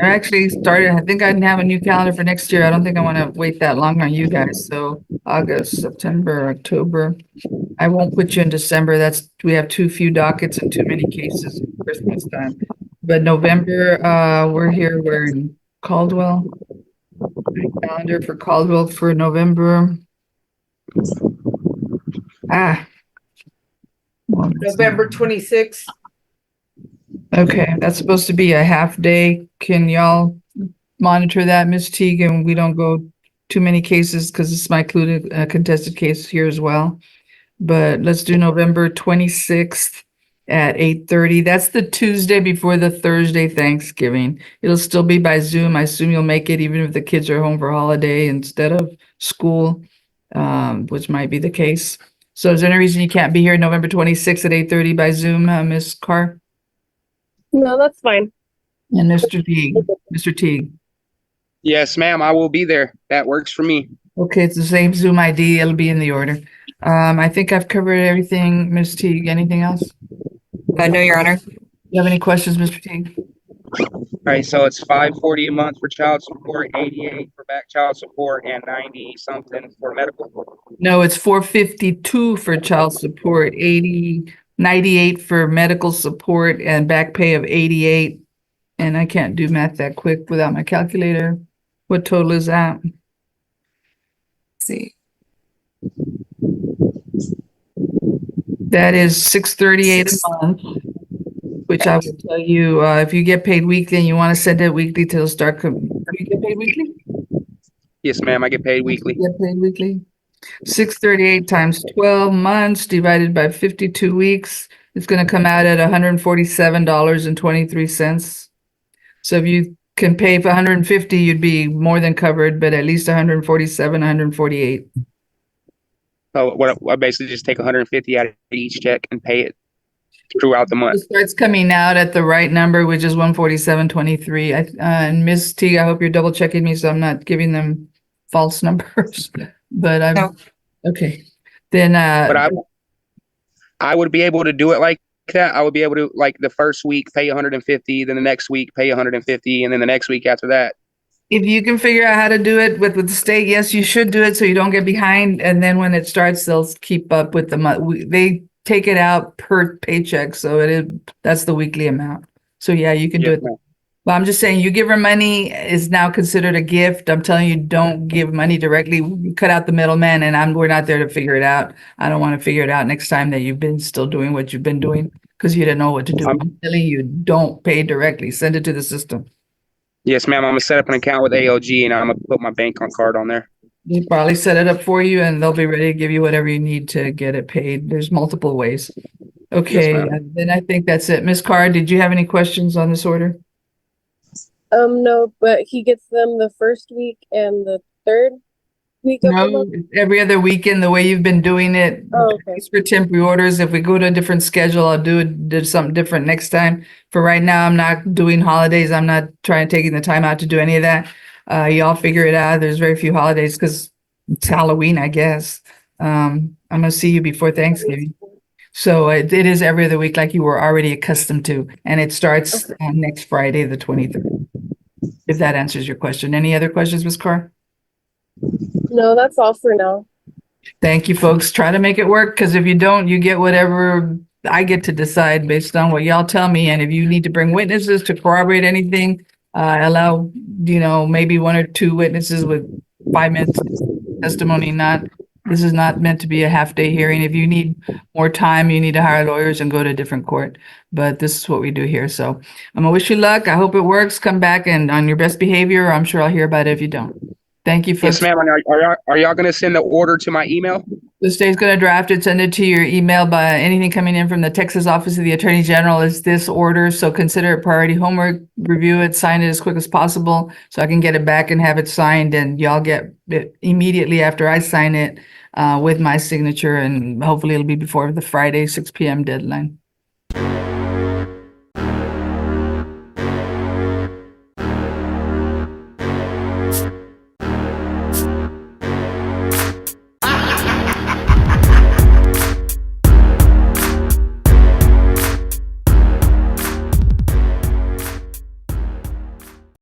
I actually started, I think I have a new calendar for next year. I don't think I want to wait that long on you guys. So August, September, October. I won't put you in December. We have too few dockets and too many cases at Christmas time. But November, we're in Caldwell. Calendar for Caldwell for November. November 26th. Okay, that's supposed to be a half day. Can y'all monitor that, Ms. Teague, and we don't go too many cases because this might include a contested case here as well. But let's do November 26th at 8:30. That's the Tuesday before the Thursday Thanksgiving. It'll still be by Zoom. I assume you'll make it even if the kids are home for holiday instead of school, which might be the case. So is there any reason you can't be here November 26th at 8:30 by Zoom, Ms. Carr? No, that's fine. And Mr. Teague, Mr. Teague. Yes, ma'am. I will be there. That works for me. Okay, it's the same Zoom ID. It'll be in the order. I think I've covered everything. Ms. Teague, anything else? No, Your Honor. You have any questions, Mr. Teague? All right. So it's $540 a month for child support, 88 for back child support, and 90 something for medical. No, it's $452 for child support, 98 for medical support, and back pay of 88. And I can't do math that quick without my calculator. What total is that? Let's see. That is $638 a month, which I will tell you, if you get paid weekly and you want to send it weekly till start. Do you get paid weekly? Yes, ma'am. I get paid weekly. Get paid weekly. 638 times 12 months divided by 52 weeks. It's gonna come out at $147.23. So if you can pay for 150, you'd be more than covered, but at least 147, 148. So what I basically just take 150 out of each check and pay it throughout the It month. starts coming out at the right number, which is 147.23. And Ms. Teague, I hope you're double checking me, so I'm not giving them false numbers. But I'm No. okay. Then But I would be able to do it like that. I would be able to, like, the first week pay 150, then the next week pay 150, and then the next week after that. if you can figure out how to do it with the state, yes, you should do it so you don't get behind. And then when it starts, they'll keep up with the month. They take it out per paycheck, so that's the weekly amount. So yeah, you can do Yes, it. ma'am. But I'm just saying, you give her money is now considered a gift. I'm telling you, don't give money directly. Cut out the middleman, and we're not there to figure it out. I don't want to figure it out next time that you've been still doing what you've been doing because you didn't know what to do. I'm telling you, don't pay directly. Send it to the system. Yes, ma'am. I'm gonna set up an account with ALG and I'm gonna put my bank card on there. They probably set it up for you and they'll be ready to give you whatever you need to get it paid. There's multiple ways. Okay, ma'am. then I think that's it. Ms. Carr, did you have any questions on this order? No, but he gets them the first week and the third week of the No, month. it's every other weekend, the way you've been doing it. Oh, okay. It's for temporary orders. If we go to a different schedule, I'll do something different next time. For right now, I'm not doing holidays. I'm not taking the time out to do any of that. Y'all figure it out. There's very few holidays because it's Halloween, I guess. I'm gonna see you before Thanksgiving. So it is every other week like you were already accustomed to, and it starts next Friday, the 23rd. If that answers your question. Any other questions, Ms. Carr? No, that's all for now. Thank you, folks. Try to make it work, because if you don't, you get whatever I get to decide based on what y'all tell me. And if you need to bring witnesses to corroborate anything, allow, maybe one or two witnesses with 5 minutes testimony. This is not meant to be a half-day hearing. If you need more time, you need to hire lawyers and go to a different court. But this is what we do here. So I'm gonna wish you luck. I hope it works. Come back and on your best behavior. I'm sure I'll hear about it if you don't. Thank you, folks. Yes, ma'am. Are y'all gonna send the order to my email? The state's going to draft it, send it to your email. By anything coming in from the Texas Office of the Attorney General is this order. So consider it priority homework, review it, sign it as quick as possible so I can get it back and have it signed, and y'all get it immediately after I sign it with my signature, and hopefully it'll be before the Friday 6 p.m. deadline.